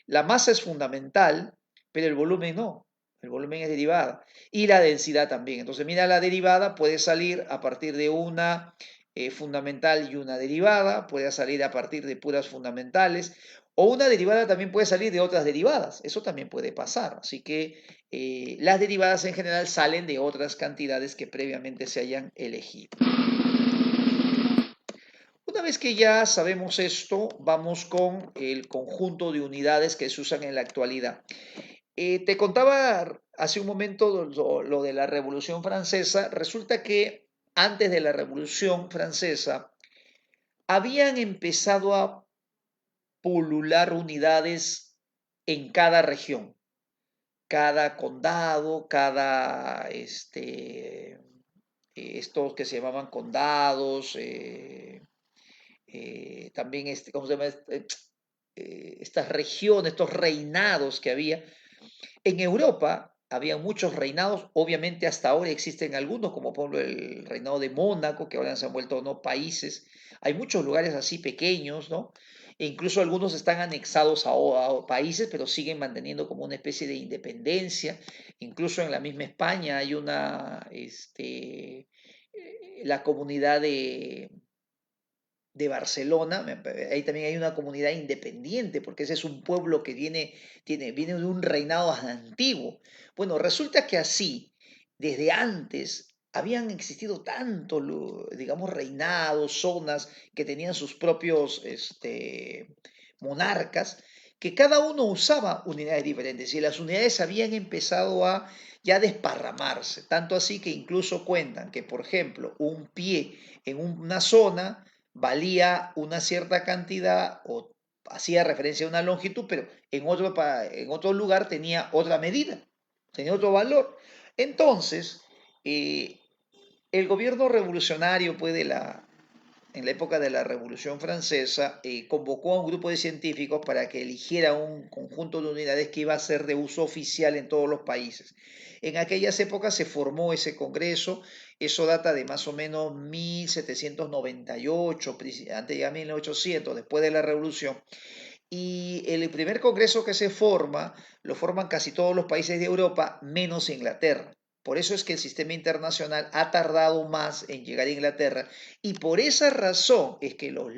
La masa es fundamental, pero el volumen no. El volumen es derivada. Y la densidad también. Entonces, mira, la derivada puede salir a partir de una fundamental y una derivada, puede salir a partir de puras fundamentales, o una derivada también puede salir de otras derivadas. Eso también puede pasar. Así que las derivadas en general salen de otras cantidades que previamente se hayan elegido. Una vez que ya sabemos esto, vamos con el conjunto de unidades que se usan en la actualidad. Te contaba hace un momento lo de la Revolución Francesa. Resulta que antes de la Revolución Francesa habían empezado a pulular unidades en cada región, cada condado, cada, estos que se llamaban condados, también, ¿cómo se llama? Estas regiones, estos reinados que había. En Europa había muchos reinados, obviamente hasta ahora existen algunos, como por ejemplo el reinado de Mónaco, que ahora se han vuelto no países. Hay muchos lugares así pequeños, ¿no? E incluso algunos están anexados a países, pero siguen manteniendo como una especie de independencia. Incluso en la misma España hay la comunidad de Barcelona, ahí también hay una comunidad independiente, porque ese es un pueblo que viene de un reinado antiguo. Bueno, resulta que así, desde antes, habían existido tantos, digamos, reinados, zonas que tenían sus propios monarcas, que cada uno usaba unidades diferentes y las unidades habían empezado a ya desparramarse, tanto así que incluso cuentan que, por ejemplo, un pie en una zona valía una cierta cantidad o hacía referencia a una longitud, pero en otro lugar tenía otra medida, tenía otro valor. Entonces, eh, el gobierno revolucionario pues, en la época de la Revolución Francesa, convocó a un grupo de científicos para que eligiera un conjunto de unidades que iba a ser de uso oficial en todos los países. En aquellas épocas se formó ese congreso, eso data de más o menos 1798, antes ya 1800, después de la Revolución, y el primer congreso que se forma, lo forman casi todos los países de Europa, menos Inglaterra. Por eso es que el sistema internacional ha tardado más en llegar a Inglaterra y por esa razón es que los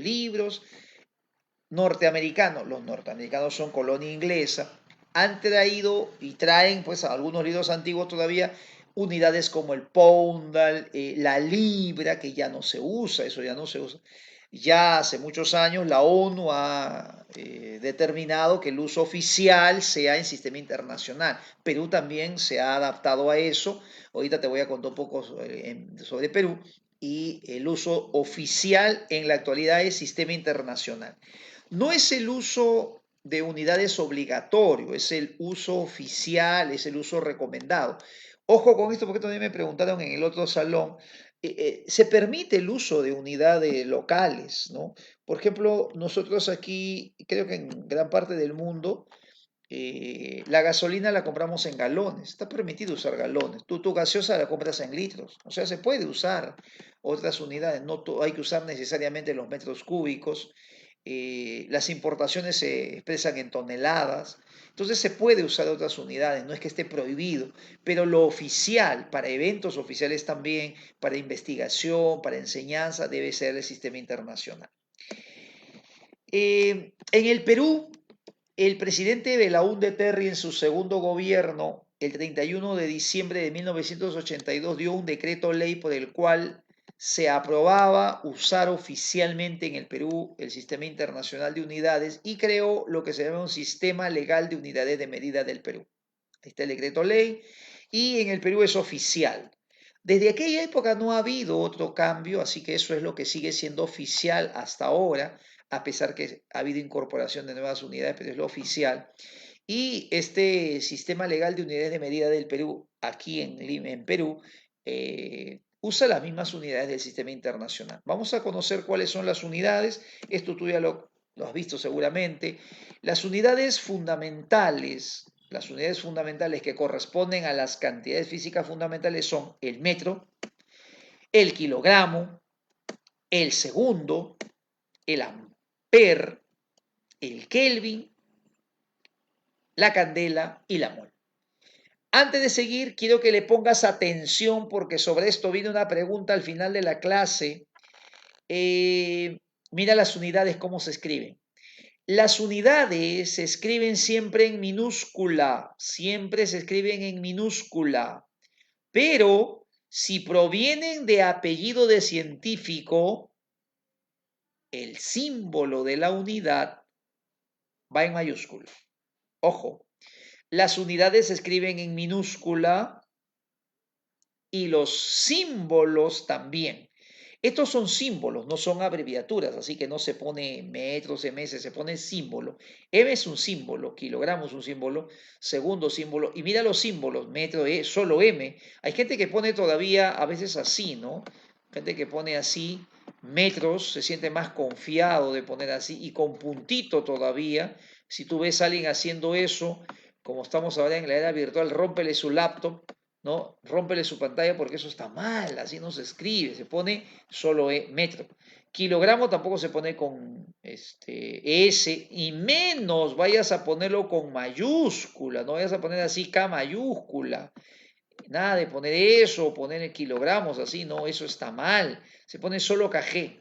norteamericanos son colonia inglesa, han traído y traen pues a algunos libros antiguos todavía unidades como el pound, la libra, que ya no se usa, eso ya no se usa. Ya hace muchos años la ONU ha determinado que el uso oficial sea en sistema internacional. Perú también se ha adaptado a eso. Ahorita te voy a contar un poco sobre Perú. Y el uso oficial en la actualidad es sistema internacional. No es el uso de unidades obligatorio, es el uso oficial, es el uso recomendado. Ojo con esto porque también me preguntaron en el otro salón, se permite el uso de unidades locales, ¿no? Por ejemplo, nosotros aquí, creo que en gran parte del mundo, la gasolina la compramos en galones, está permitido usar galones. Tu gaseosa la compras en litros, o sea, se puede usar otras unidades, no hay que usar necesariamente los metros cúbicos. Las importaciones se expresan en toneladas, entonces se puede usar otras unidades, no es que esté prohibido, pero lo oficial, para eventos oficiales también, para investigación, para enseñanza, debe ser el sistema internacional. En el Perú, el presidente Belaúnde Terry en su segundo gobierno, el 31 de diciembre de 1982, dio un decreto ley por el cual se aprobaba usar oficialmente en el Perú el Sistema Internacional de Unidades y creó lo que se llama un Sistema Legal de Unidades de Medida del Perú. Ahí está el decreto ley y en el Perú es oficial. Desde aquella época no ha habido otro cambio, así que eso es lo que sigue siendo oficial hasta ahora, a pesar que ha habido incorporación de nuevas unidades, pero es lo oficial. Y este sistema legal de unidades de medida del Perú, aquí en Lima, en Perú, usa las mismas unidades del sistema internacional. Vamos a conocer cuáles son las unidades. Esto tú ya lo has visto seguramente. Las unidades fundamentales que corresponden a las cantidades físicas fundamentales son el metro, el kilogramo, el segundo, el amper, el kelvin, la candela y la mol. Antes de seguir, quiero que le pongas atención porque sobre esto viene una pregunta al final de la clase. Mira las unidades, cómo se escriben. Las unidades se escriben siempre en minúscula, siempre se escriben en minúscula, pero si provienen de apellido de científico, el símbolo de la unidad va en mayúscula. Ojo, las unidades se escriben en minúscula y los símbolos también. Estos son símbolos, no son abreviaturas, así que no se pone metros, ms, se pone símbolo. M es un símbolo, kilogramos es un símbolo, segundo símbolo, y mira los símbolos, metro es solo M. Hay gente que pone todavía a veces así, ¿no? Gente que pone así, metros, se siente más confiado de poner así, y con puntito todavía. Si tú ves a alguien haciendo eso, como estamos ahora en la era virtual, rómpele su laptop, ¿no? Rómpele su pantalla porque eso está mal, así no se escribe, se pone solo metro. Kilogramo tampoco se pone con S, y menos vayas a ponerlo con mayúscula, no vayas a poner así K mayúscula. Nada de poner eso, poner kilogramos, así, no, eso está mal. Se pone solo KG.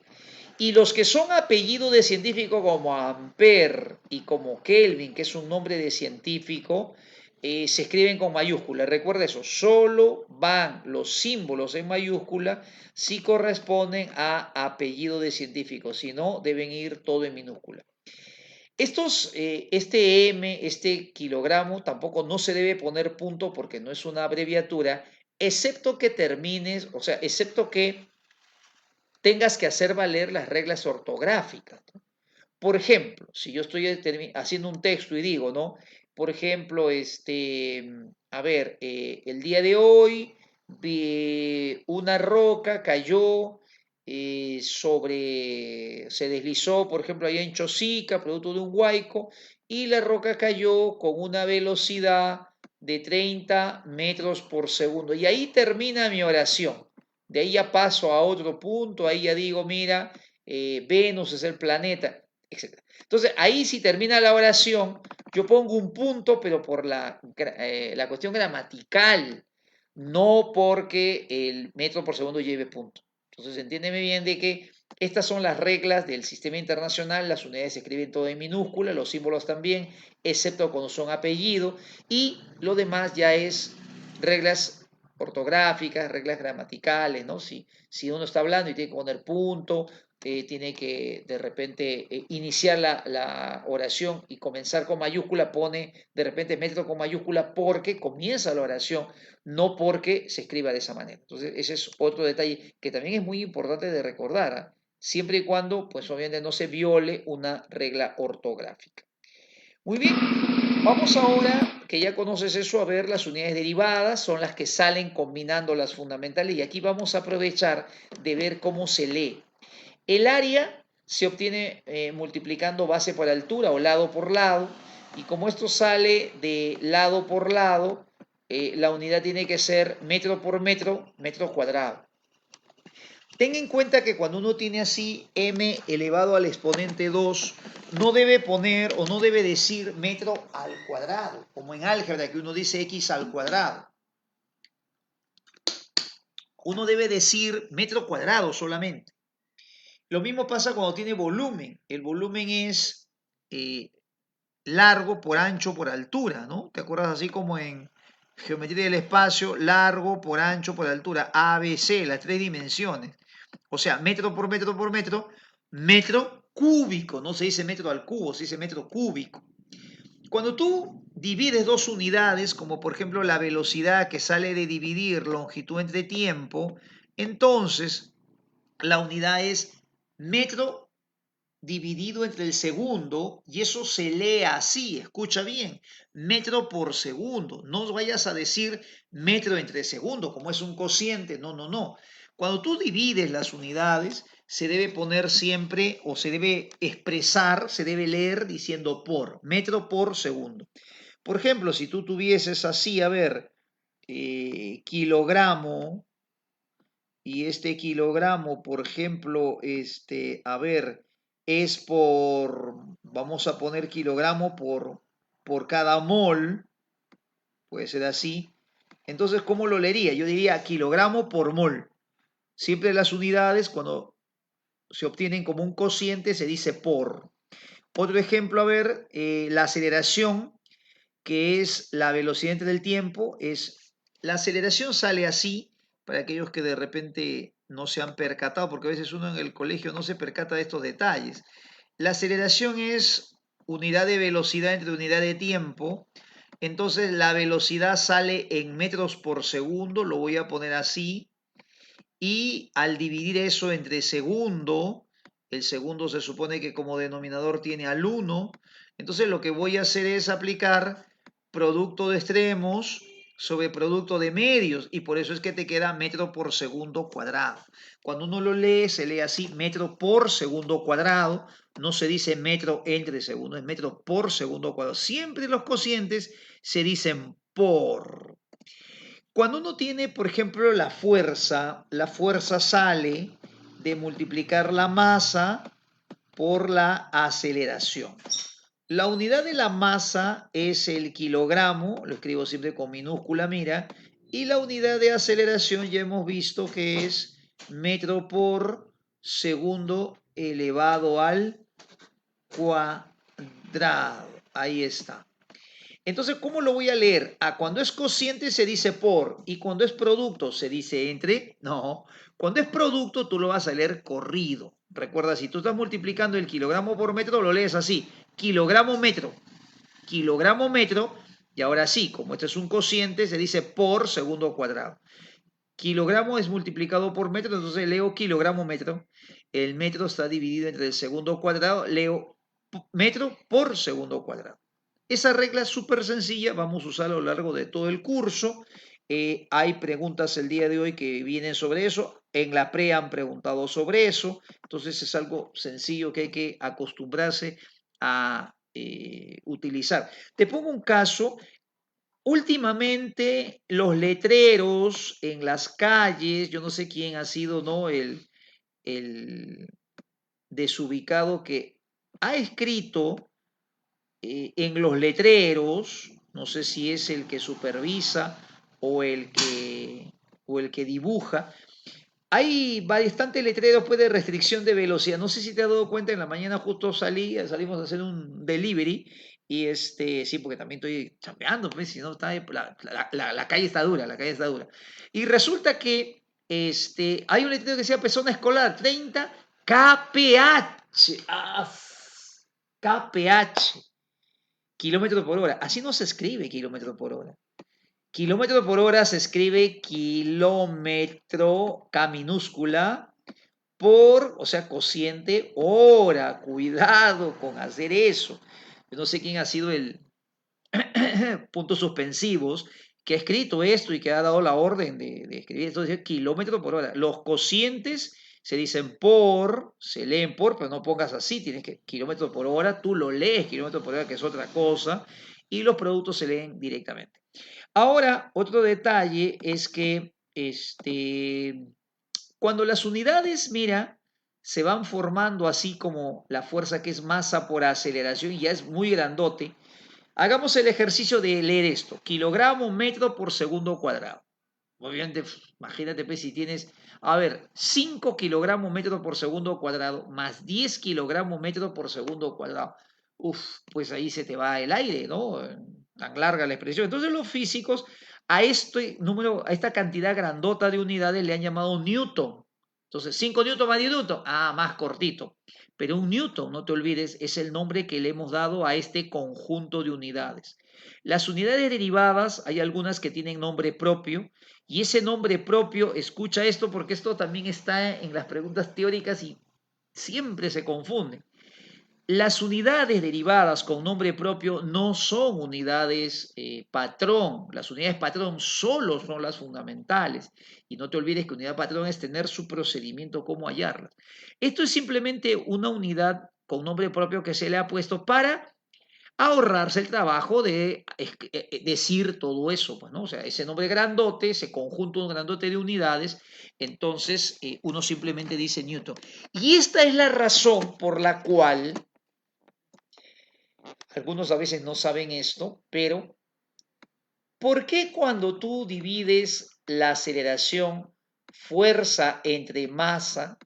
Y los que son apellidos de científico como Ampere y como Kelvin, que es un nombre de científico, se escriben con mayúscula. Recuerda eso, solo van los símbolos en mayúscula si corresponden a apellido de científico, si no, deben ir todo en minúscula. Este M, este kilogramo, tampoco no se debe poner punto porque no es una abreviatura, excepto que termines, o sea, excepto que tengas que hacer valer las reglas ortográficas, ¿no? Por ejemplo, si yo estoy haciendo un texto y digo, ¿no? Por ejemplo, a ver, el día de hoy una roca cayó se deslizó, por ejemplo, allá en Chosica, producto de un huaico, y la roca cayó con una velocidad de 30 metros por segundo. Y ahí termina mi oración. De ahí ya paso a otro punto, ahí ya digo, mira, Venus es el planeta, etc. Entonces, ahí si termina la oración, yo pongo un punto, pero por la cuestión gramatical, no porque el metro por segundo lleve punto. Entonces, entiéndeme bien de que estas son las reglas del sistema internacional, las unidades se escriben todo en minúscula, los símbolos también, excepto cuando son apellidos, y lo demás ya es reglas ortográficas, reglas gramaticales, ¿no? Si uno está hablando y tiene que poner punto, tiene que de repente iniciar la oración y comenzar con mayúscula, pone de repente metro con mayúscula porque comienza la oración, no porque se escriba de esa manera. Entonces, ese es otro detalle que también es muy importante de recordar, ¿eh? Siempre y cuando, pues obviamente no se viole una regla ortográfica. Muy bien, vamos ahora, que ya conoces eso, a ver las unidades derivadas, son las que salen combinando las fundamentales y aquí vamos a aprovechar de ver cómo se lee. El área se obtiene multiplicando base por altura o lado por lado, y como esto sale de lado por lado, la unidad tiene que ser metro por metro, metro cuadrado. Ten en cuenta que cuando uno tiene así m elevado al exponente 2, no debe poner o no debe decir metro al cuadrado, como en álgebra que uno dice x al cuadrado. Uno debe decir metro cuadrado solamente. Lo mismo pasa cuando tiene volumen. El volumen es largo por ancho por altura, ¿no? ¿Te acuerdas así como en geometría del espacio? Largo por ancho por altura, ABC, las tres dimensiones. O sea, metro por metro por metro, metro cúbico, no se dice metro al cubo, se dice metro cúbico. Cuando tú divides dos unidades, como por ejemplo la velocidad que sale de dividir longitud entre tiempo, entonces la unidad es metro dividido entre el segundo, y eso se lee así, escucha bien, metro por segundo. No vayas a decir metro entre segundo, como es un cociente, no, no, no. Cuando tú divides las unidades, se debe poner siempre, o se debe expresar, se debe leer diciendo por, metro por segundo. Por ejemplo, si tú tuvieses así, a ver, kilogramo, y este kilogramo, por ejemplo, a ver, es vamos a poner kilogramo por cada mol, puede ser así, Entonces, ¿cómo lo leería? Yo diría kilogramo por mol. Siempre las unidades, cuando se obtienen como un cociente, se dice por. Otro ejemplo, a ver, la aceleración, que es la velocidad entre el tiempo, la aceleración sale así, para aquellos que de repente no se han percatado, porque a veces uno en el colegio no se percata de estos detalles. La aceleración es unidad de velocidad entre unidad de tiempo. Entonces la velocidad sale en metros por segundo, lo voy a poner así, y al dividir eso entre segundo, el segundo se supone que como denominador tiene al 1, entonces lo que voy a hacer es aplicar producto de extremos sobre producto de medios, y por eso es que te queda metro por segundo cuadrado. Cuando uno lo lee, se lee así, metro por segundo cuadrado, no se dice metro entre segundos, es metro por segundo cuadrado. Siempre los cocientes se dicen por. Cuando uno tiene, por ejemplo, la fuerza sale de multiplicar la masa por la aceleración. La unidad de la masa es el kilogramo, lo escribo siempre con minúscula, mira, y la unidad de aceleración ya hemos visto que es metro por segundo elevado al cuadrado. Ahí está. Entonces, ¿cómo lo voy a leer? Cuando es cociente se dice por y cuando es producto se dice entre. No, cuando es producto tú lo vas a leer corrido. Recuerda, si tú estás multiplicando el kilogramo por metro, lo lees así, kilogramo metro, y ahora sí, como este es un cociente, se dice por segundo cuadrado. Kilogramo es multiplicado por metro, entonces leo kilogramo metro. El metro está dividido entre el segundo cuadrado, leo metro por segundo cuadrado. Esa regla es súper sencilla, vamos a usarla a lo largo de todo el curso. Hay preguntas el día de hoy que vienen sobre eso. En la pre han preguntado sobre eso. Entonces es algo sencillo que hay que acostumbrarse a utilizar. Te pongo un caso. Últimamente los letreros en las calles, yo no sé quién ha sido, ¿no? El desubicado que ha escrito en los letreros, no sé si es el que supervisa o el que dibuja, hay bastantes letreros pues, de restricción de velocidad. No sé si te has dado cuenta, en la mañana justo salimos a hacer un delivery y sí, porque también estoy chambeando, pues, si no, la calle está dura, la calle está dura. Y resulta que hay un letrero que decía persona escolar, 30 kph. kph, kilómetro por hora. Así no se escribe kilómetro por hora. Kilómetro por hora se escribe kilómetro, K minúscula, por, o sea, cociente hora. Cuidado con hacer eso. Yo no sé quién ha sido el puntos suspensivos que ha escrito esto y que ha dado la orden de escribir esto, dice kilómetro por hora. Los cocientes se dicen por, se leen por, pero no pongas así, tienes que kilómetro por hora, tú lo lees kilómetro por hora, que es otra cosa, y los productos se leen directamente. Ahora, otro detalle es que cuando las unidades, mira, se van formando así como la fuerza que es masa por aceleración y ya es muy grandote, hagamos el ejercicio de leer esto, kilogramo metro por segundo cuadrado. Obviamente, imagínate pues, si tienes, a ver, 5 kilogramos metro por segundo cuadrado más 10 kilogramos metro por segundo cuadrado. Uf, pues ahí se te va el aire, ¿no? Tan larga la expresión. Entonces los físicos a este número, a esta cantidad grandota de unidades le han llamado newton. Entonces, 5 newton más 10 newton, más cortito. Pero un newton, no te olvides, es el nombre que le hemos dado a este conjunto de unidades. Las unidades derivadas, hay algunas que tienen nombre propio, y ese nombre propio, escucha esto porque esto también está en las preguntas teóricas y siempre se confunden. Las unidades derivadas con nombre propio no son unidades patrón. Las unidades patrón solo son las fundamentales. Y no te olvides que unidad patrón es tener su procedimiento, cómo hallarlas. Esto es simplemente una unidad con nombre propio que se le ha puesto para ahorrarse el trabajo de decir todo eso, pues, ¿no? O sea, ese nombre grandote, ese conjunto grandote de unidades, entonces uno simplemente dice Newton. Y esta es la razón por la cual algunos a veces no saben esto, pero ¿Por qué cuando tú divides la aceleración fuerza entre masa,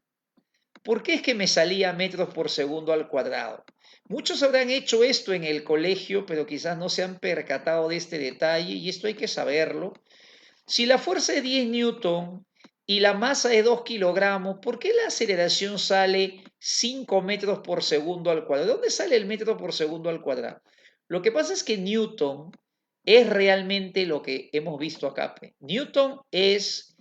por qué es que me salía metros por segundo al cuadrado? Muchos habrán hecho esto en el colegio, pero quizás no se han percatado de este detalle y esto hay que saberlo. Si la fuerza es 10 newton y la masa es 2 kilogramos, ¿por qué la aceleración sale 5 metros por segundo al cuadrado? ¿De dónde sale el metro por segundo al cuadrado? Lo que pasa es que Newton es realmente lo que hemos visto acá. Newton es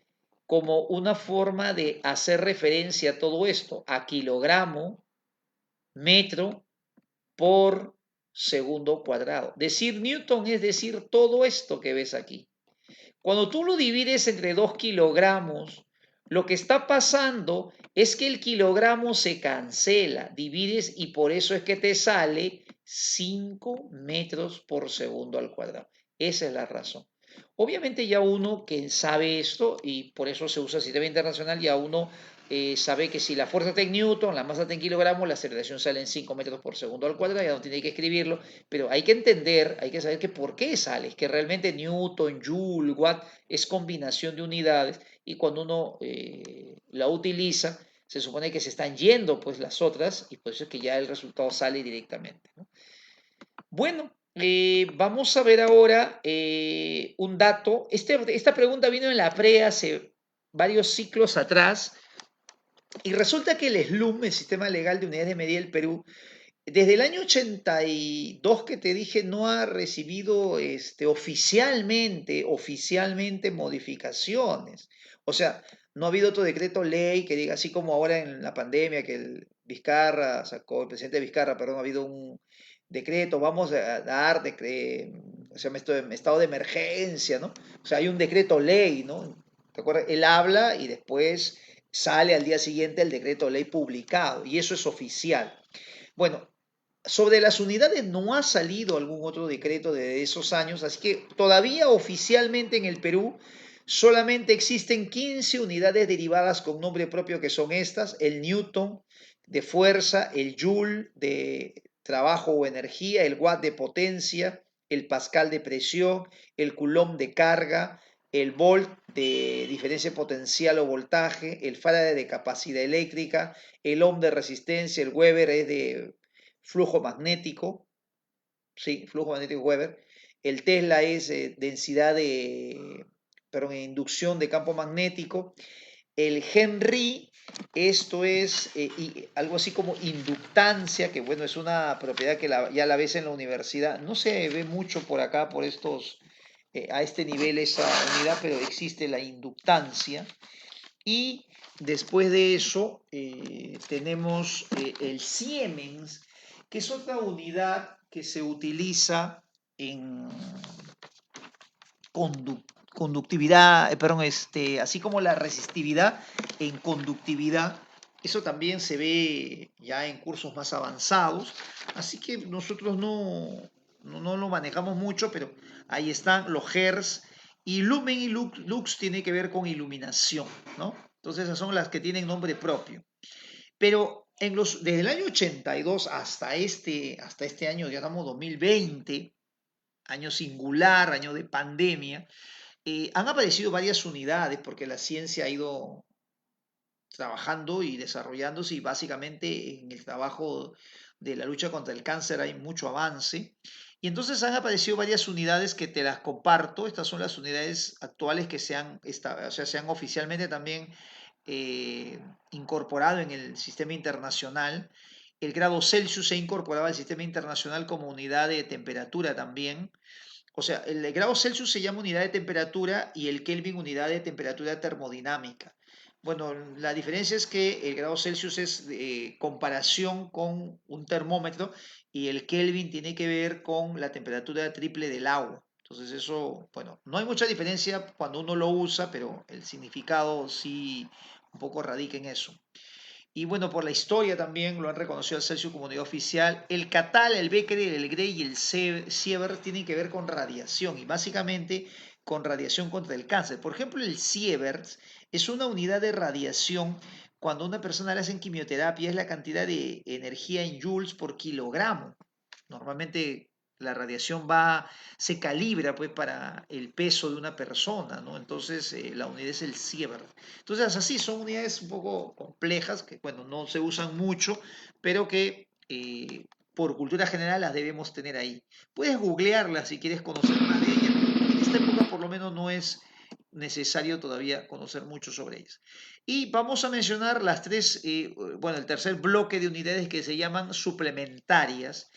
como una forma de hacer referencia a todo esto, a kilogramo, metro por segundo cuadrado. Decir Newton es decir todo esto que ves aquí. Cuando tú lo divides entre 2 kilogramos, lo que está pasando es que el kilogramo se cancela, divides y por eso es que te sale 5 metros por segundo al cuadrado. Esa es la razón. Obviamente ya uno que sabe esto, y por eso se usa el sistema internacional, ya uno sabe que si la fuerza está en newton, la masa está en kilogramos, la aceleración sale en 5 metros por segundo al cuadrado, ya no tiene que escribirlo, pero hay que entender, hay que saber que por qué sale, es que realmente newton, joule, watt es combinación de unidades y cuando uno la utiliza, se supone que se están yendo pues las otras y por eso es que ya el resultado sale directamente, ¿no? Bueno, vamos a ver ahora un dato. Esta pregunta vino en la pre hace varios ciclos atrás y resulta que el SLUM, el Sistema Legal de Unidades de Medida del Perú, desde el año 82 que te dije, no ha recibido oficialmente modificaciones. O sea, no ha habido otro decreto ley que diga, así como ahora en la pandemia que el Vizcarra sacó, el presidente Vizcarra, perdón, ha habido un decreto, vamos a dar se llama esto de estado de emergencia, ¿no? O sea, hay un decreto ley, ¿no? ¿Te acuerdas? Él habla y después sale al día siguiente el decreto ley publicado y eso es oficial. Bueno, sobre las unidades no ha salido algún otro decreto de esos años, así que todavía oficialmente en el Perú solamente existen 15 unidades derivadas con nombre propio que son estas, el Newton de fuerza, el Joule de trabajo o energía, el Watt de potencia, el Pascal de presión, el Coulomb de carga, el Volt de diferencia potencial o voltaje, el Faraday de capacidad eléctrica, el Ohm de resistencia, el Weber es de flujo magnético, sí, flujo magnético Weber. El Tesla es densidad de, perdón, inducción de campo magnético. El Henry, esto es algo así como inductancia, que bueno, es una propiedad que ya la ves en la universidad. No se ve mucho por acá, por estos, a este nivel esa unidad, pero existe la inductancia. Y después de eso tenemos el Siemens, que es otra unidad que se utiliza en conductividad, perdón, así como la resistividad en conductividad. Eso también se ve ya en cursos más avanzados, así que nosotros no lo manejamos mucho, pero ahí están los Hertz y Lumen y Lux tiene que ver con iluminación, ¿no? Entonces esas son las que tienen nombre propio. Pero desde el año 82 hasta este año, ya estamos 2020, año singular, año de pandemia, han aparecido varias unidades porque la ciencia ha ido trabajando y desarrollándose y básicamente en el trabajo de la lucha contra el cáncer hay mucho avance. Y entonces han aparecido varias unidades que te las comparto. Estas son las unidades actuales que o sea, se han oficialmente también incorporado en el sistema internacional. El grado Celsius se ha incorporado al sistema internacional como unidad de temperatura también. O sea, el grado Celsius se llama unidad de temperatura y el Kelvin unidad de temperatura termodinámica. Bueno, la diferencia es que el grado Celsius es comparación con un termómetro y el Kelvin tiene que ver con la temperatura triple del agua. Entonces eso, bueno, no hay mucha diferencia cuando uno lo usa, pero el significado sí un poco radica en eso. Y bueno, por la historia también lo han reconocido al Celsius como unidad oficial. El Catal, el Becquerel, el Gray y el Sievert tienen que ver con radiación y básicamente con radiación contra el cáncer. Por ejemplo, el Sievert es una unidad de radiación cuando a una persona le hacen quimioterapia, es la cantidad de energía en joules por kilogramo. Normalmente la radiación se calibra pues para el peso de una persona, ¿no? Entonces la unidad es el sievert. Entonces así son unidades un poco complejas que, bueno, no se usan mucho, pero que por cultura general las debemos tener ahí. Puedes googlearlas si quieres conocer más de ellas, pero en esta época por lo menos no es necesario todavía conocer mucho sobre ellas. Y vamos a mencionar las tres, bueno, el tercer bloque de unidades que se llaman suplementarias.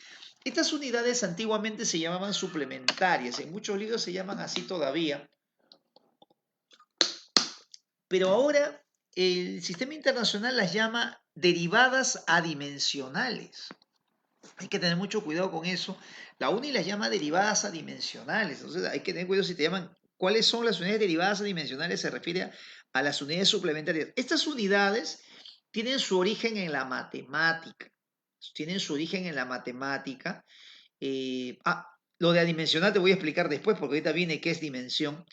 Estas unidades antiguamente se llamaban suplementarias, en muchos libros se llaman así todavía, pero ahora el sistema internacional las llama derivadas adimensionales. Hay que tener mucho cuidado con eso. La UNI las llama derivadas adimensionales. Entonces hay que tener cuidado si te llaman cuáles son las unidades derivadas adimensionales. Se refiere a las unidades suplementarias. Estas unidades tienen su origen en la matemática. Tienen su origen en la matemática. Lo de adimensional te voy a explicar después porque ahorita viene qué es dimensión,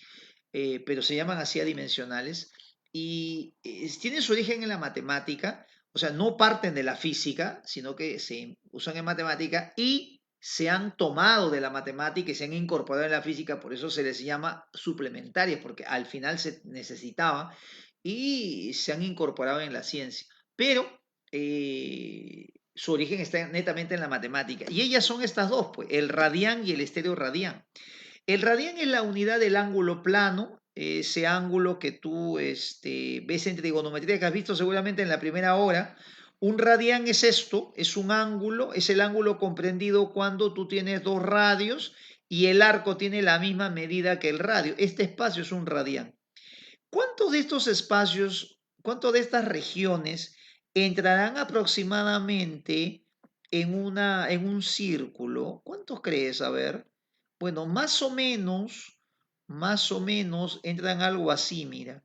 pero se llaman así adimensionales. Y tienen su origen en la matemática, o sea, no parten de la física, sino que se usan en matemática y se han tomado de la matemática y se han incorporado en la física, por eso se les llama suplementarias, porque al final se necesitaba y se han incorporado en la ciencia. Pero su origen está netamente en la matemática. Y ellas son estas dos, pues, el radián y el estéreo radián. El radián es la unidad del ángulo plano, ese ángulo que tú ves en trigonometría que has visto seguramente en la primera hora. Un radián es esto, es un ángulo, es el ángulo comprendido cuando tú tienes dos radios y el arco tiene la misma medida que el radio. Este espacio es un radián. ¿Cuántos de estos espacios, cuántos de estas regiones entrarán aproximadamente en un círculo? ¿Cuántos crees? A ver. Bueno, más o menos entran algo así, mira.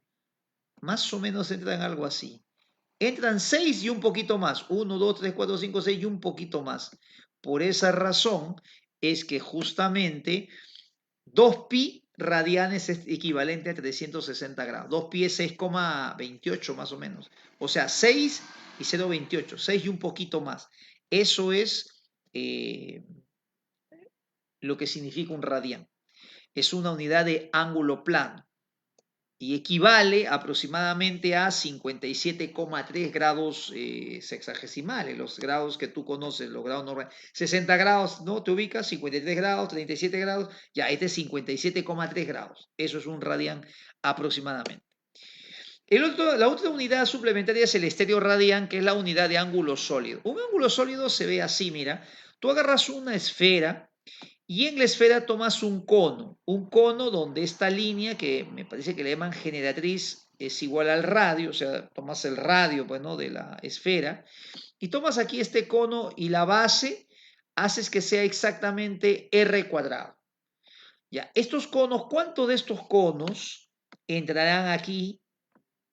Más o menos entran algo así. Entran 6 y un poquito más. Uno, 2, 3, 4, 5, 6 y un poquito más. Por esa razón es que justamente 2pi radianes es equivalente a 360 grados. 2pi es 6,28 más o menos. O sea, 6 y 0,28. 6 y un poquito más. Eso es lo que significa un radián. Es una unidad de ángulo plano y equivale aproximadamente a 57,3 grados sexagesimales, los grados que tú conoces, los grados normales. 60 grados, ¿no? Te ubicas, 53 grados, 37 grados, ya, este es 57,3 grados. Eso es un radián aproximadamente. La otra unidad suplementaria es el estéreo radián, que es la unidad de ángulo sólido. Un ángulo sólido se ve así, mira. Tú agarras una esfera y en la esfera tomas un cono donde esta línea, que me parece que le llaman generatriz, es igual al radio, o sea, tomas el radio pues, ¿no? de la esfera, y tomas aquí este cono y la base haces que sea exactamente r cuadrado. Ya, estos conos, ¿cuántos de estos conos entrarán aquí?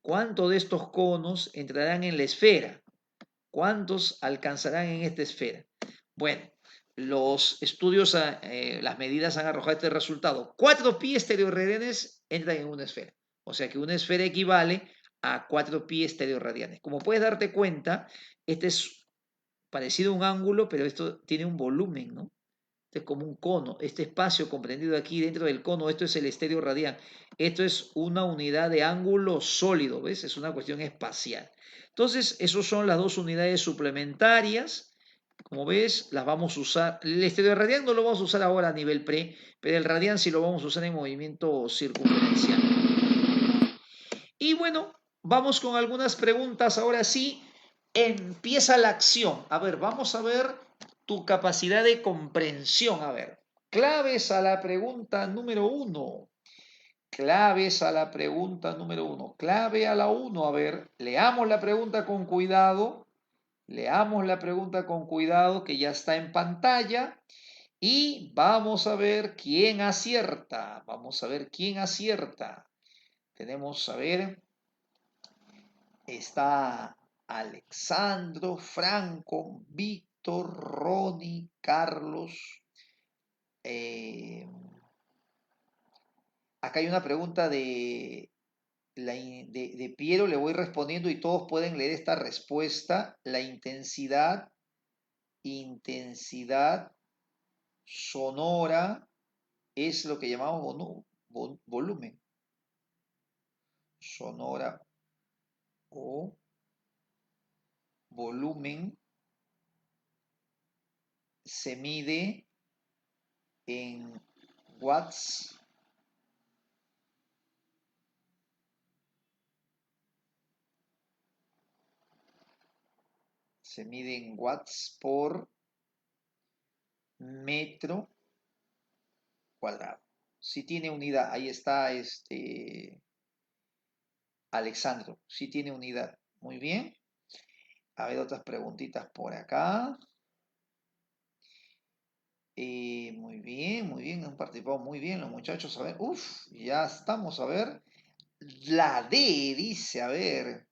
¿Cuántos de estos conos entrarán en la esfera? ¿Cuántos alcanzarán en esta esfera? Bueno, los estudios, las medidas han arrojado este resultado. 4pi estereoradianes entran en una esfera. O sea que una esfera equivale a 4pi estereoradianes. Como puedes darte cuenta, este es parecido a un ángulo, pero esto tiene un volumen, ¿no? Este es como un cono. Este espacio comprendido aquí dentro del cono, esto es el estéreo radián. Esto es una unidad de ángulo sólido, ¿ves? Es una cuestión espacial. Entonces, esas son las dos unidades suplementarias. Como ves, las vamos a usar. El estéreo radián no lo vamos a usar ahora a nivel pre, pero el radián sí lo vamos a usar en movimiento circunferencial. Y bueno, vamos con algunas preguntas. Ahora sí, empieza la acción. A ver, vamos a ver tu capacidad de comprensión. A ver, claves a la pregunta número 1. Claves a la pregunta número 1. Clave a la 1. A ver, leamos la pregunta con cuidado. Leamos la pregunta con cuidado que ya está en pantalla. Y vamos a ver quién acierta. Vamos a ver quién acierta. Tenemos, a ver, está Alexandro, Franco, Víctor, Ronnie, Carlos. eh, Acá hay una pregunta de Piero, le voy respondiendo y todos pueden leer esta respuesta. La intensidad sonora es lo que llamamos volumen. Sonora o volumen se mide en watts por metro cuadrado. Si tiene unidad, ahí está Alexandro, si tiene unidad. Muy bien. A ver, otras preguntitas por acá. Muy bien, han participado muy bien los muchachos. A ver, ya estamos, a ver. La D dice, a ver.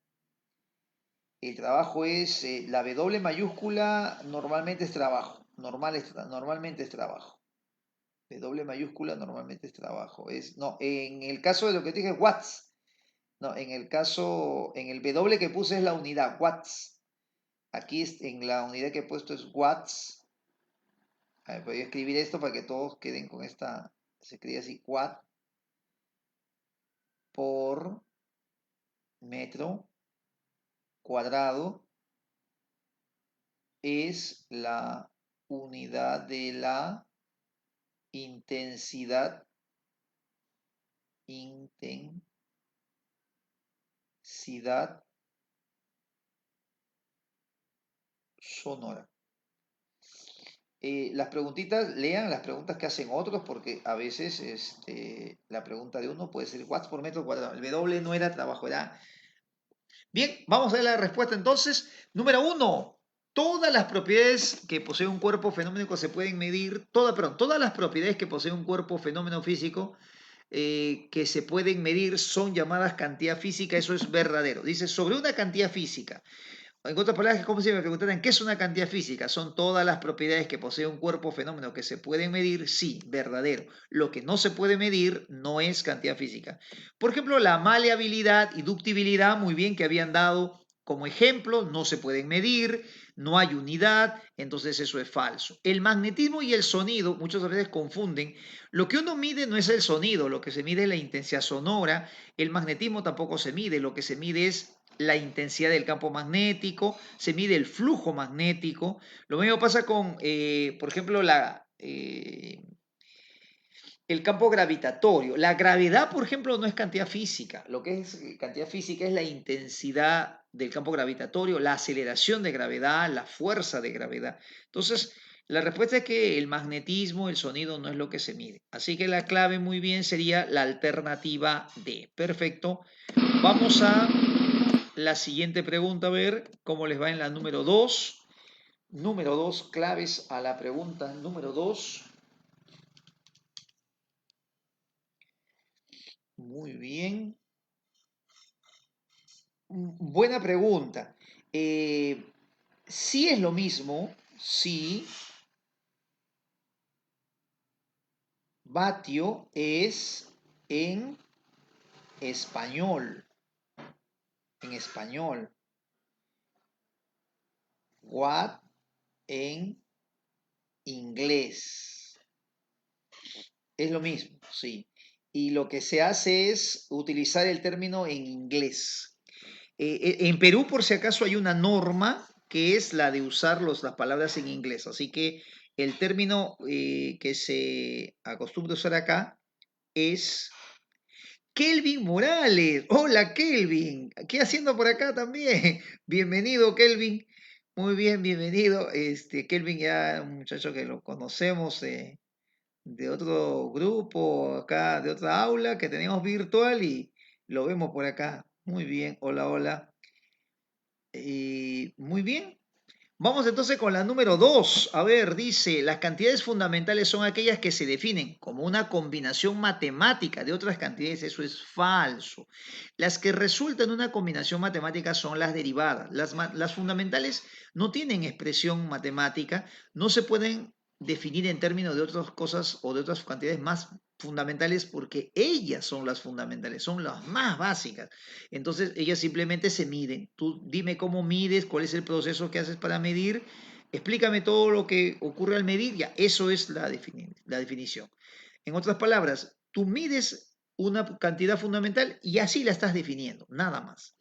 El trabajo es, la W mayúscula normalmente es trabajo. Normalmente es trabajo. W mayúscula normalmente es trabajo. No, en el caso de lo que te dije, watts. No, en el caso, en el W que puse es la unidad, watts. Aquí en la unidad que he puesto es watts. A ver, voy a escribir esto para que todos queden con esta. Se escribe así, watt por metro cuadrado es la unidad de la intensidad sonora. Las preguntitas, lean las preguntas que hacen otros, porque a veces la pregunta de uno puede ser watts por metro cuadrado. El W no era trabajo, era... Bien, vamos a ver la respuesta entonces. Número 1. Todas las propiedades que posee un cuerpo fenómeno se pueden medir, todas las propiedades que posee un cuerpo fenómeno físico que se pueden medir son llamadas cantidad física, eso es verdadero. Dice, sobre una cantidad física. En otras palabras, como si me preguntaran, ¿qué es una cantidad física? Son todas las propiedades que posee un cuerpo fenómeno que se pueden medir, sí, verdadero. Lo que no se puede medir no es cantidad física. Por ejemplo, la maleabilidad y ductibilidad, muy bien, que habían dado como ejemplo, no se pueden medir, no hay unidad, entonces eso es falso. El magnetismo y el sonido, muchas veces confunden. Lo que uno mide no es el sonido, lo que se mide es la intensidad sonora. El magnetismo tampoco se mide, lo que se mide es la intensidad del campo magnético, se mide el flujo magnético. Lo mismo pasa con, por ejemplo, el campo gravitatorio. La gravedad, por ejemplo, no es cantidad física. Lo que es cantidad física es la intensidad del campo gravitatorio, la aceleración de gravedad, la fuerza de gravedad. Entonces, la respuesta es que el magnetismo, el sonido no es lo que se mide. Así que la clave muy bien sería la alternativa D. Perfecto. Vamos a la siguiente pregunta, a ver cómo les va en la número 2. Número 2, claves a la pregunta número 2. Muy bien. Buena pregunta. Sí es lo mismo, sí. Vatio es en español. En español. Watt en inglés. Es lo mismo, sí. Y lo que se hace es utilizar el término en inglés. En Perú, por si acaso, hay una norma que es la de usar las palabras en inglés. Así que el término que se acostumbra a usar acá es Kelvin Morales. Hola, Kelvin. ¿Qué haciendo por acá también? Bienvenido, Kelvin. Muy bien, bienvenido. Kelvin ya un muchacho que lo conocemos de otro grupo acá, de otra aula que tenemos virtual y lo vemos por acá. Muy bien, hola, hola. Muy bien. Vamos entonces con la número 2. A ver, dice, las cantidades fundamentales son aquellas que se definen como una combinación matemática de otras cantidades. Eso es falso. Las que resultan una combinación matemática son las derivadas. Las fundamentales no tienen expresión matemática, no se pueden definir en términos de otras cosas o de otras cantidades más fundamentales porque ellas son las fundamentales, son las más básicas. Entonces, ellas simplemente se miden. Tú dime cómo mides, cuál es el proceso que haces para medir. explícame todo lo que ocurre al medir, ya, eso es la definición. En otras palabras, tú mides una cantidad fundamental y así la estás definiendo, nada más.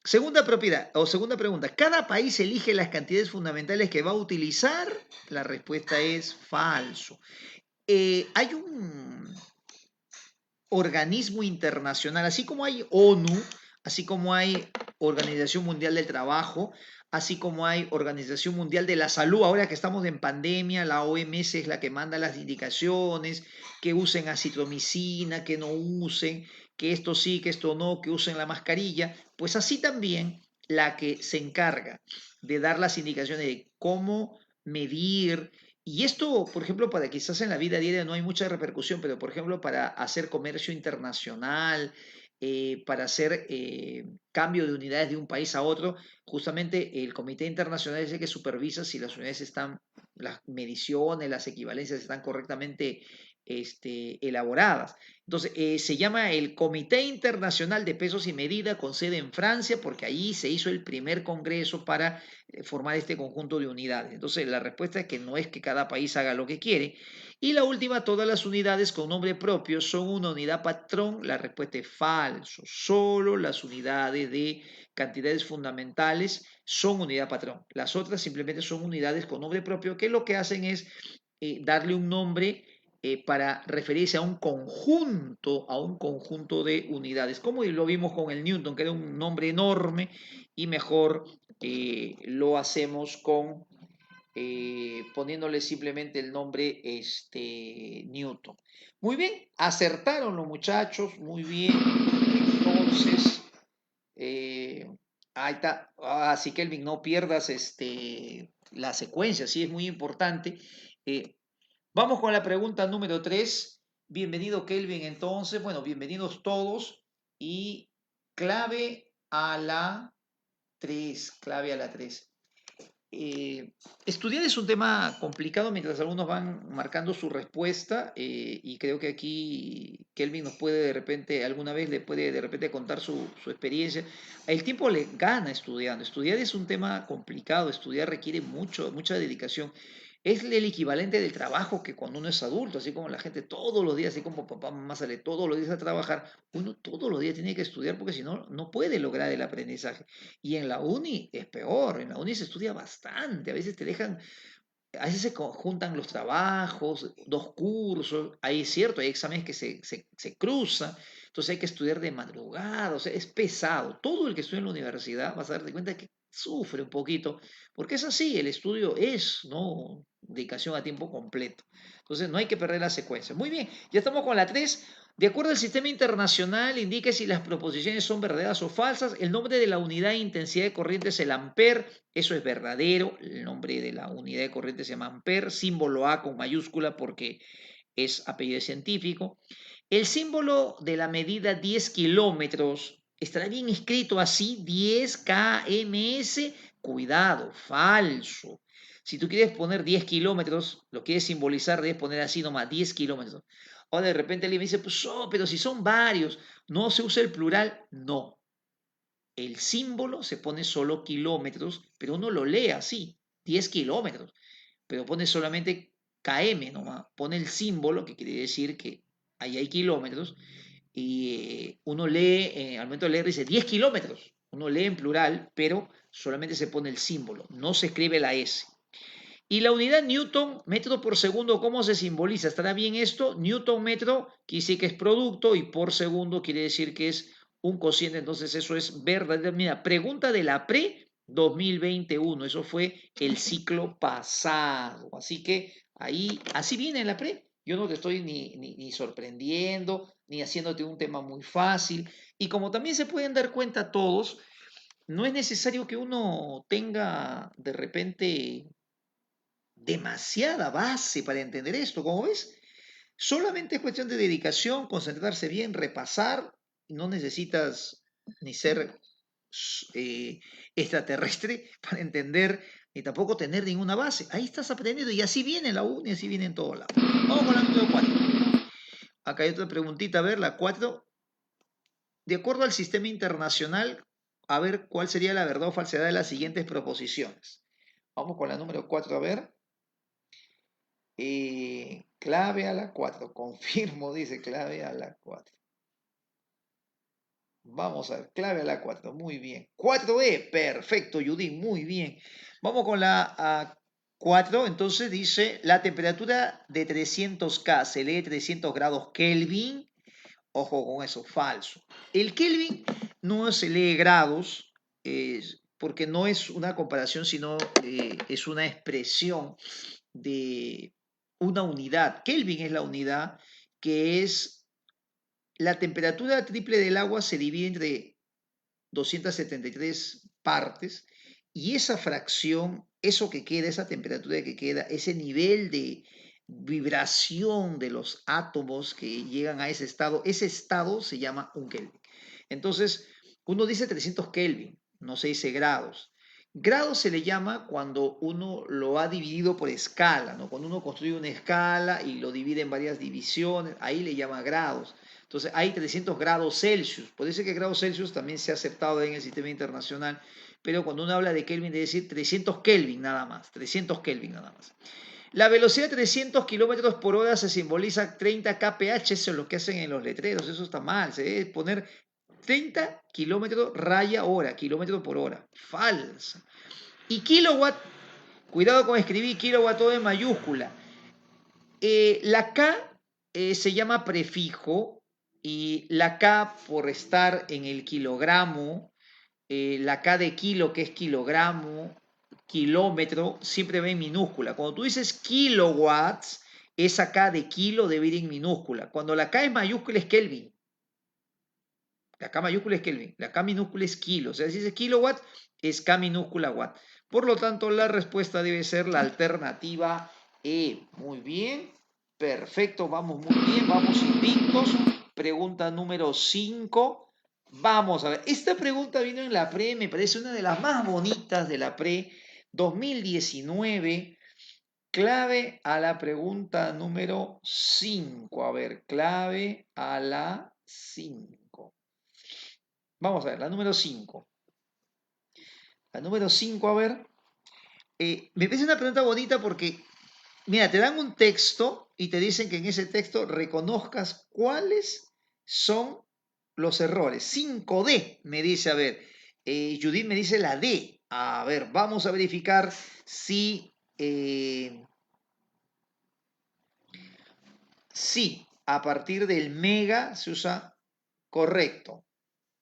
Segunda propiedad o segunda pregunta, ¿cada país elige las cantidades fundamentales que va a utilizar? La respuesta es falso. Hay un organismo internacional, así como hay ONU, así como hay Organización Mundial del Trabajo, así como hay Organización Mundial de la Salud, ahora que estamos en pandemia, la OMS es la que manda las indicaciones, que usen acitromicina, que no usen, que esto sí, que esto no, que usen la mascarilla, pues así también la que se encarga de dar las indicaciones de cómo medir, y esto, por ejemplo, para quizás en la vida diaria no hay mucha repercusión, pero por ejemplo para hacer comercio internacional, para hacer cambio de unidades de un país a otro, justamente el Comité Internacional es el que supervisa si las unidades están, las mediciones, las equivalencias están correctamente elaboradas. Entonces, se llama el Comité Internacional de Pesos y Medidas con sede en Francia, porque ahí se hizo el primer congreso para formar este conjunto de unidades. Entonces, la respuesta es que no es que cada país haga lo que quiere. Y la última, todas las unidades con nombre propio son una unidad patrón. La respuesta es falso. Solo las unidades de cantidades fundamentales son unidad patrón. Las otras simplemente son unidades con nombre propio que lo que hacen es darle un nombre para referirse a un conjunto de unidades, como lo vimos con el Newton, que era un nombre enorme, y mejor lo hacemos con poniéndole simplemente el nombre Newton. Muy bien, acertaron los muchachos, muy bien. Entonces, ahí está. Así que Kelvin, no pierdas la secuencia, sí es muy importante. Eh, Vamos con la pregunta número 3. Bienvenido, Kelvin. Entonces, bueno, bienvenidos todos. Y clave a la 3, clave a la 3. Estudiar es un tema complicado mientras algunos van marcando su respuesta y creo que aquí Kelvin nos puede de repente, alguna vez le puede de repente contar su experiencia. El tiempo le gana estudiando. Estudiar es un tema complicado, estudiar requiere mucha dedicación. Es el equivalente del trabajo que cuando uno es adulto, así como la gente todos los días, así como papá, mamá sale todos los días a trabajar, uno todos los días tiene que estudiar porque si no, no puede lograr el aprendizaje. Y en la uni es peor, en la uni se estudia bastante, a veces te dejan, a veces se juntan los trabajos, dos cursos, ahí es cierto, hay exámenes que se cruzan, entonces hay que estudiar de madrugada, o sea, es pesado. Todo el que estudia en la universidad vas a darte cuenta que sufre un poquito, porque es así, el estudio es, ¿no? Dedicación a tiempo completo. Entonces no hay que perder la secuencia. Muy bien, ya estamos con la 3. De acuerdo al sistema internacional, indique si las proposiciones son verdaderas o falsas. El nombre de la unidad de intensidad de corriente es el ampere. Eso es verdadero. El nombre de la unidad de corriente se llama ampere. Símbolo A con mayúscula porque es apellido científico. El símbolo de la medida 10 kilómetros estará bien escrito así, 10 kms. Cuidado, falso. Si tú quieres poner 10 kilómetros, lo quieres simbolizar, debes poner así nomás, 10 kilómetros. O de repente alguien me dice, pues, pero si son varios, ¿no se usa el plural? No. El símbolo se pone solo kilómetros, pero uno lo lee así, 10 kilómetros, pero pone solamente km nomás. Pone el símbolo, que quiere decir que ahí hay kilómetros, y uno lee, al momento de leer dice 10 kilómetros. Uno lee en plural, pero solamente se pone el símbolo, no se escribe la S. Y la unidad Newton, metro por segundo, ¿cómo se simboliza? ¿Estará bien esto? Newton metro quiere decir que es producto y por segundo quiere decir que es un cociente. Entonces eso es verdadero. Mira, pregunta de la pre-2021. Eso fue el ciclo pasado. Así que ahí, así viene la pre. Yo no te estoy ni sorprendiendo, ni haciéndote un tema muy fácil. Y como también se pueden dar cuenta todos, no es necesario que uno tenga de repente demasiada base para entender esto, como ves. Solamente es cuestión de dedicación, concentrarse bien, repasar. No necesitas ni ser extraterrestre para entender, ni tampoco tener ninguna base. Ahí estás aprendiendo y así viene la U y así viene en todos lados. Vamos con la número 4. Acá hay otra preguntita, a ver, la 4. De acuerdo al sistema internacional, a ver cuál sería la verdad o falsedad de las siguientes proposiciones. Vamos con la número 4, a ver. Clave a la 4. Confirmo, dice clave a la 4. Vamos a ver, clave a la 4. Muy bien. 4E, perfecto, Judith, muy bien. Vamos con la 4. Entonces dice, la temperatura de 300K se lee 300 grados Kelvin. Ojo con eso, falso. El Kelvin no se lee grados, porque no es una comparación, sino es una expresión de una unidad. Kelvin es la unidad que es la temperatura triple del agua se divide entre 273 partes y esa fracción, eso que queda, esa temperatura que queda, ese nivel de vibración de los átomos que llegan a ese estado se llama un Kelvin. Entonces, uno dice 300 Kelvin, no se dice grados. Grado se le llama cuando uno lo ha dividido por escala, ¿no? Cuando uno construye una escala y lo divide en varias divisiones, ahí le llama grados. Entonces hay 300 grados Celsius. Puede ser que grados Celsius también sea aceptado en el sistema internacional, pero cuando uno habla de Kelvin debe decir 300 Kelvin nada más, 300 Kelvin nada más. La velocidad de 300 kilómetros por hora se simboliza 30 kph, eso es lo que hacen en los letreros, eso está mal, se debe poner 30 kilómetros raya hora, kilómetro por hora, falsa. Y kilowatt, cuidado con escribir kilowatt todo en mayúscula. La K se llama prefijo y la K por estar en el kilogramo, la K de kilo que es kilogramo, kilómetro, siempre va en minúscula. Cuando tú dices kilowatts, esa K de kilo debe ir en minúscula. Cuando la K es mayúscula es Kelvin. La K mayúscula es Kelvin, la K minúscula es kilo. O sea, si dice kilowatt, es K minúscula watt. Por lo tanto, la respuesta debe ser la alternativa E. Muy bien, perfecto, vamos muy bien, vamos invictos. Pregunta número 5. Vamos a ver, esta pregunta vino en la pre, me parece una de las más bonitas de la pre 2019. Clave a la pregunta número 5. A ver, clave a la 5. Vamos a ver, la número 5. La número 5, a ver. Me parece una pregunta bonita porque, mira, te dan un texto y te dicen que en ese texto reconozcas cuáles son los errores. 5D, me dice, a ver. Judith me dice la D. A ver, vamos a verificar si... sí, a partir del mega se usa correcto.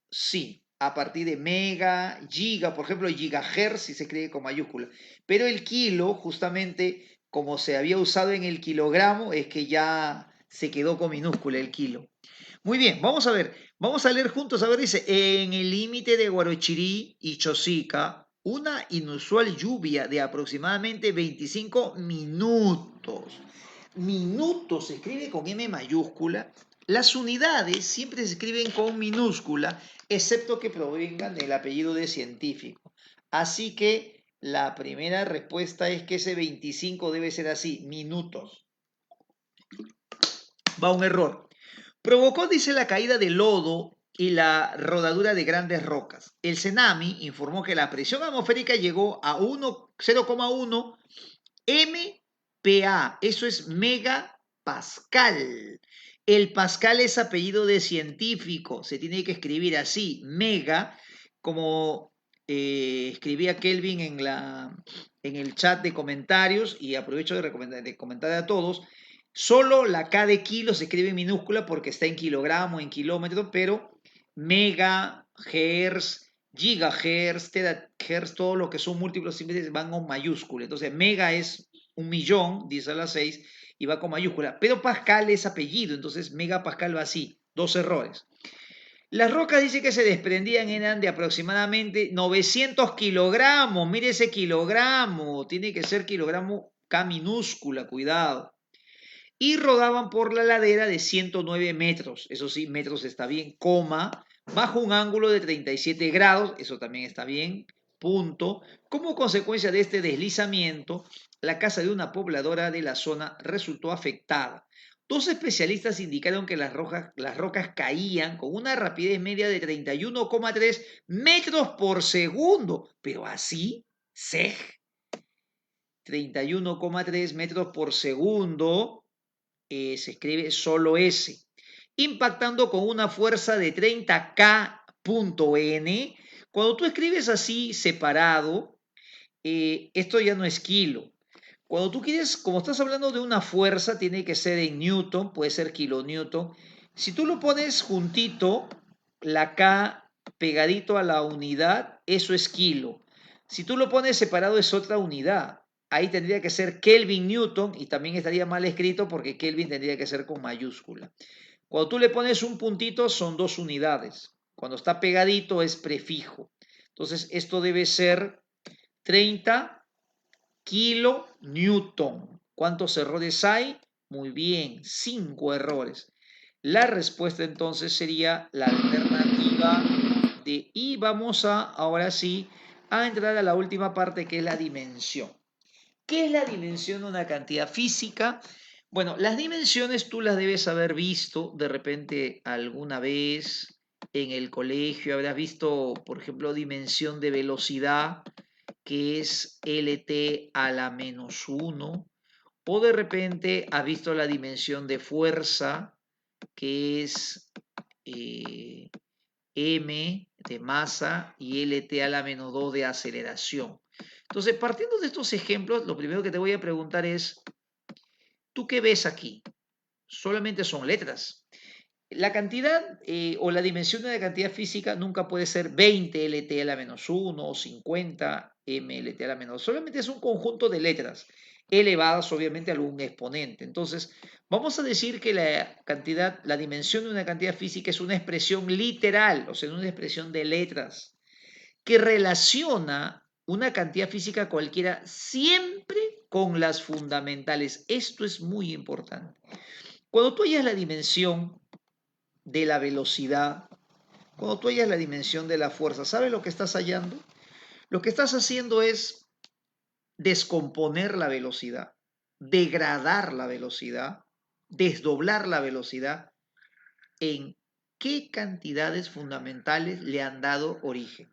Sí, a partir de mega, giga, por ejemplo, gigahertz si se escribe con mayúscula. Pero el kilo, justamente, como se había usado en el kilogramo, es que ya se quedó con minúscula el kilo. Muy bien, vamos a ver, vamos a leer juntos. A ver, dice, en el límite de Guarochirí y Chosica, una inusual lluvia de aproximadamente 25 minutos. Minutos se escribe con M mayúscula. Las unidades siempre se escriben con minúscula, excepto que provengan del apellido de científico. Así que la primera respuesta es que ese 25 debe ser así, minutos. Va un error. Provocó, dice, la caída de lodo y la rodadura de grandes rocas. El CENAMI informó que la presión atmosférica llegó a 0,1 MPa, eso es megapascal. El pascal es apellido de científico, se tiene que escribir así, mega, como escribía Kelvin en el chat de comentarios, y aprovecho de comentar a todos. Solo la K de kilo se escribe en minúscula porque está en kilogramo, en kilómetro, pero mega, hertz, gigahertz, terahertz, todo lo que son múltiplos simples van con mayúscula. Entonces, mega es 1.000.000, 10 a la 6, y va con mayúscula. Pero Pascal es apellido, entonces megapascal va así. Dos errores. Las rocas dice que se desprendían eran de aproximadamente 900 kilogramos. Mire ese kilogramo, tiene que ser kilogramo K minúscula, cuidado. Y rodaban por la ladera de 109 metros, eso sí, metros está bien, coma, bajo un ángulo de 37 grados, eso también está bien, punto. Como consecuencia de este deslizamiento, la casa de una pobladora de la zona resultó afectada. Dos especialistas indicaron que las rocas caían con una rapidez media de 31,3 metros por segundo, pero así, sej. 31,3 metros por segundo, se escribe solo S, impactando con una fuerza de 30 kN. Cuando tú escribes así separado, esto ya no es kilo. Cuando tú quieres, como estás hablando de una fuerza, tiene que ser en newton, puede ser kilonewton. Si tú lo pones juntito, la K pegadito a la unidad, eso es kilo. Si tú lo pones separado es otra unidad. Ahí tendría que ser Kelvin Newton y también estaría mal escrito porque Kelvin tendría que ser con mayúscula. Cuando tú le pones un puntito son 2 unidades. Cuando está pegadito es prefijo. Entonces esto debe ser 30 kilonewton. ¿Cuántos errores hay? Muy bien, 5 errores. La respuesta entonces sería la alternativa de y vamos a, ahora sí, a entrar a la última parte que es la dimensión. ¿Qué es la dimensión de una cantidad física? Bueno, las dimensiones tú las debes haber visto de repente alguna vez en el colegio, habrás visto, por ejemplo, dimensión de velocidad, que es LT a la -1, o de repente has visto la dimensión de fuerza, que es M de masa y LT a la -2 de aceleración. Entonces, partiendo de estos ejemplos, lo primero que te voy a preguntar es, ¿tú qué ves aquí? Solamente son letras. La cantidad o la dimensión de la cantidad física nunca puede ser 20 LT a la -1 o 50 MLT a la -2. Solamente es un conjunto de letras elevadas obviamente a algún exponente. Entonces, vamos a decir que la cantidad, la dimensión de una cantidad física es una expresión literal, o sea, una expresión de letras que relaciona una cantidad física cualquiera siempre con las fundamentales. Esto es muy importante. Cuando tú hallas la dimensión de la velocidad, cuando tú hallas la dimensión de la fuerza, ¿sabes lo que estás hallando? Lo que estás haciendo es descomponer la velocidad, degradar la velocidad, desdoblar la velocidad en qué cantidades fundamentales le han dado origen.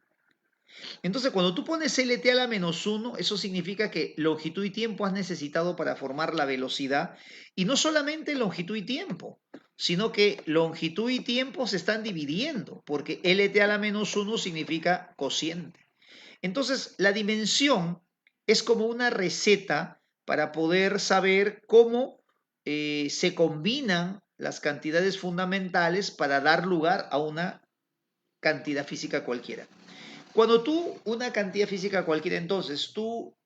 Entonces, cuando tú pones LT a la -1, eso significa que longitud y tiempo has necesitado para formar la velocidad. Y no solamente longitud y tiempo, sino que longitud y tiempo se están dividiendo, porque LT a la -1 significa cociente. Entonces, la dimensión es como una receta para poder saber cómo se combinan las cantidades fundamentales para dar lugar a una cantidad física cualquiera. Cuando tú, una cantidad física cualquiera, entonces tú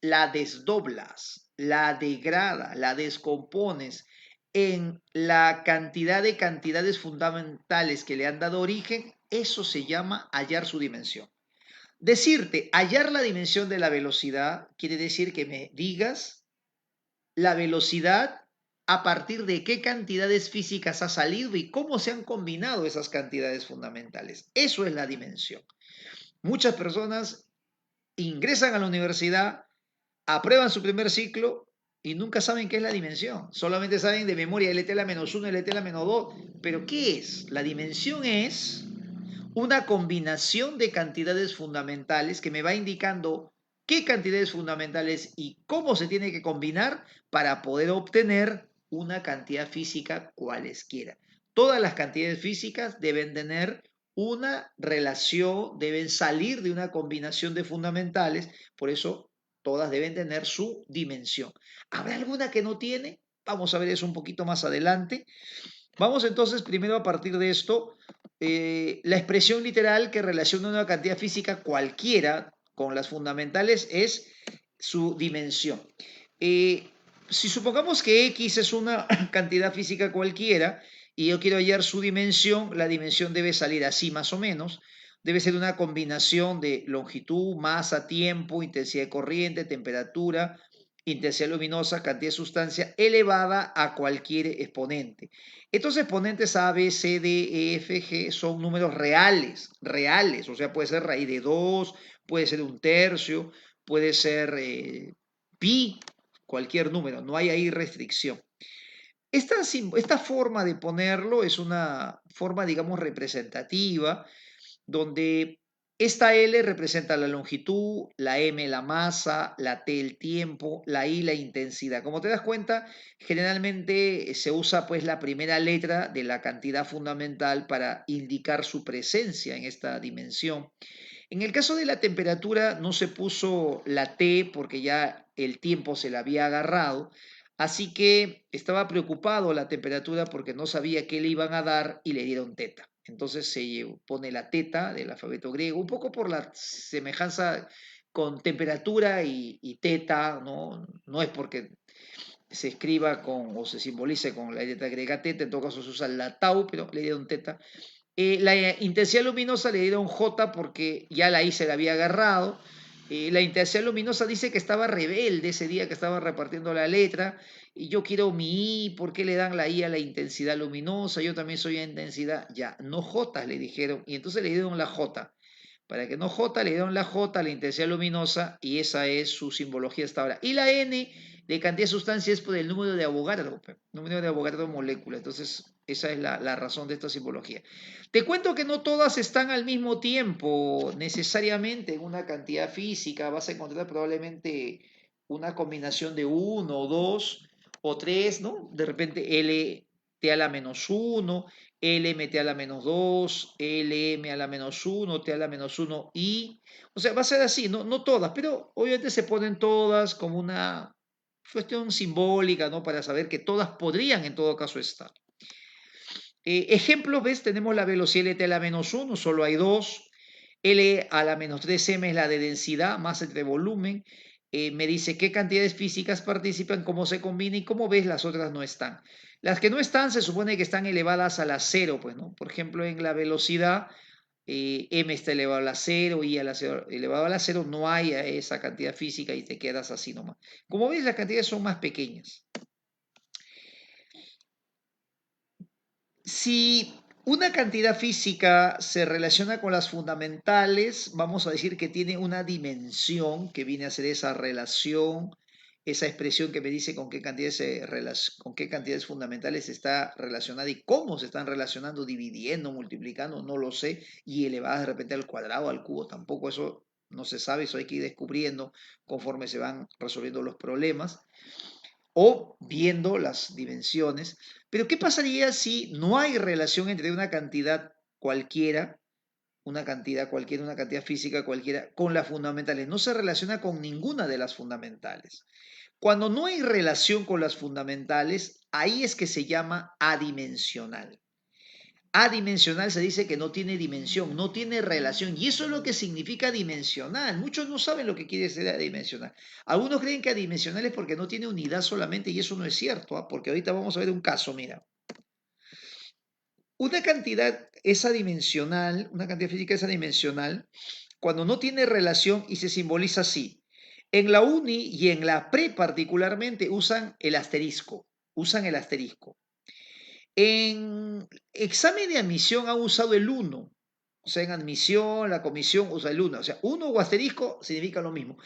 la desdoblas, la degradas, la descompones en la cantidad de cantidades fundamentales que le han dado origen, eso se llama hallar su dimensión. Decirte, hallar la dimensión de la velocidad quiere decir que me digas la velocidad a partir de qué cantidades físicas ha salido y cómo se han combinado esas cantidades fundamentales. Eso es la dimensión. Muchas personas ingresan a la universidad, aprueban su primer ciclo y nunca saben qué es la dimensión. Solamente saben de memoria LT a la -1, LT a la -2. Pero ¿qué es? La dimensión es una combinación de cantidades fundamentales que me va indicando qué cantidades fundamentales y cómo se tiene que combinar para poder obtener una cantidad física cualesquiera. Todas las cantidades físicas deben tener una relación, deben salir de una combinación de fundamentales, por eso todas deben tener su dimensión. ¿Habrá alguna que no tiene? Vamos a ver eso un poquito más adelante. Vamos entonces primero a partir de esto, la expresión literal que relaciona una cantidad física cualquiera con las fundamentales es su dimensión. Si supongamos que X es una cantidad física cualquiera y yo quiero hallar su dimensión, la dimensión debe salir así más o menos. Debe ser una combinación de longitud, masa, tiempo, intensidad de corriente, temperatura, intensidad luminosa, cantidad de sustancia elevada a cualquier exponente. Estos exponentes A, B, C, D, E, F, G son números reales, reales, o sea, puede ser raíz de 2, puede ser un tercio, puede ser pi, cualquier número, no hay ahí restricción. Esta forma de ponerlo es una forma, digamos, representativa, donde Esta L representa la longitud, la M la masa, la T el tiempo, la I la intensidad. Como te das cuenta, generalmente se usa pues la primera letra de la cantidad fundamental para indicar su presencia en esta dimensión. En el caso de la temperatura no se puso la T porque ya el tiempo se la había agarrado, así que estaba preocupado la temperatura porque no sabía qué le iban a dar y le dieron teta. Entonces se pone la teta del alfabeto griego, un poco por la semejanza con temperatura y teta, ¿no? No es porque se escriba con o se simbolice con la letra griega teta, en todo caso se usa la tau, pero le dieron teta. La intensidad luminosa le dieron J porque ya la I se la había agarrado. La intensidad luminosa dice que estaba rebelde ese día que estaba repartiendo la letra. Y yo quiero mi I, ¿por qué le dan la I a la intensidad luminosa? Yo también soy a intensidad. Ya, no J le dijeron. Y entonces le dieron la J. Para que no J, le dieron la J a la intensidad luminosa y esa es su simbología hasta ahora. Y la N de cantidad de sustancia es por el número de Avogadro, número de Avogadro molécula. Entonces, esa es la razón de esta simbología. Te cuento que no todas están al mismo tiempo, necesariamente en una cantidad física. Vas a encontrar probablemente una combinación de uno o dos o tres, ¿no? De repente L T a la menos 1, LM a la menos 2, LM a la menos 1, T a la menos 1 y... O sea, va a ser así, no, no todas, pero obviamente se ponen todas como una cuestión simbólica, ¿no? Para saber que todas podrían en todo caso estar. Ejemplos, ¿ves? Tenemos la velocidad LT a la menos 1, solo hay dos. L a la menos 3m es la de densidad, masa entre volumen. Me dice qué cantidades físicas participan, cómo se combina y como ves las otras no están. Las que no están se supone que están elevadas a la cero, pues, ¿no? Por ejemplo, en la velocidad, m está elevado a la cero, y a la cero, elevado a la cero, no hay esa cantidad física y te quedas así nomás. Como ves, las cantidades son más pequeñas. Si una cantidad física se relaciona con las fundamentales, vamos a decir que tiene una dimensión que viene a ser esa relación, esa expresión que me dice con qué cantidades fundamentales está relacionada y cómo se están relacionando, dividiendo, multiplicando, no lo sé, y elevadas de repente al cuadrado, al cubo, tampoco eso no se sabe, eso hay que ir descubriendo conforme se van resolviendo los problemas o viendo las dimensiones. Pero ¿qué pasaría si no hay relación entre una cantidad cualquiera, una cantidad física cualquiera, con las fundamentales? No se relaciona con ninguna de las fundamentales. Cuando no hay relación con las fundamentales, ahí es que se llama adimensional. Adimensional se dice que no tiene dimensión, no tiene relación. Y eso es lo que significa dimensional. Muchos no saben lo que quiere decir adimensional. Algunos creen que adimensional es porque no tiene unidad solamente y eso no es cierto, ¿ah? Porque ahorita vamos a ver un caso, mira. Una cantidad es adimensional, una cantidad física es adimensional cuando no tiene relación y se simboliza así. En la uni y en la pre particularmente usan el asterisco, usan el asterisco. En examen de admisión ha usado el 1. O sea, en admisión, la comisión usa el 1. O sea, 1 o asterisco significa lo mismo.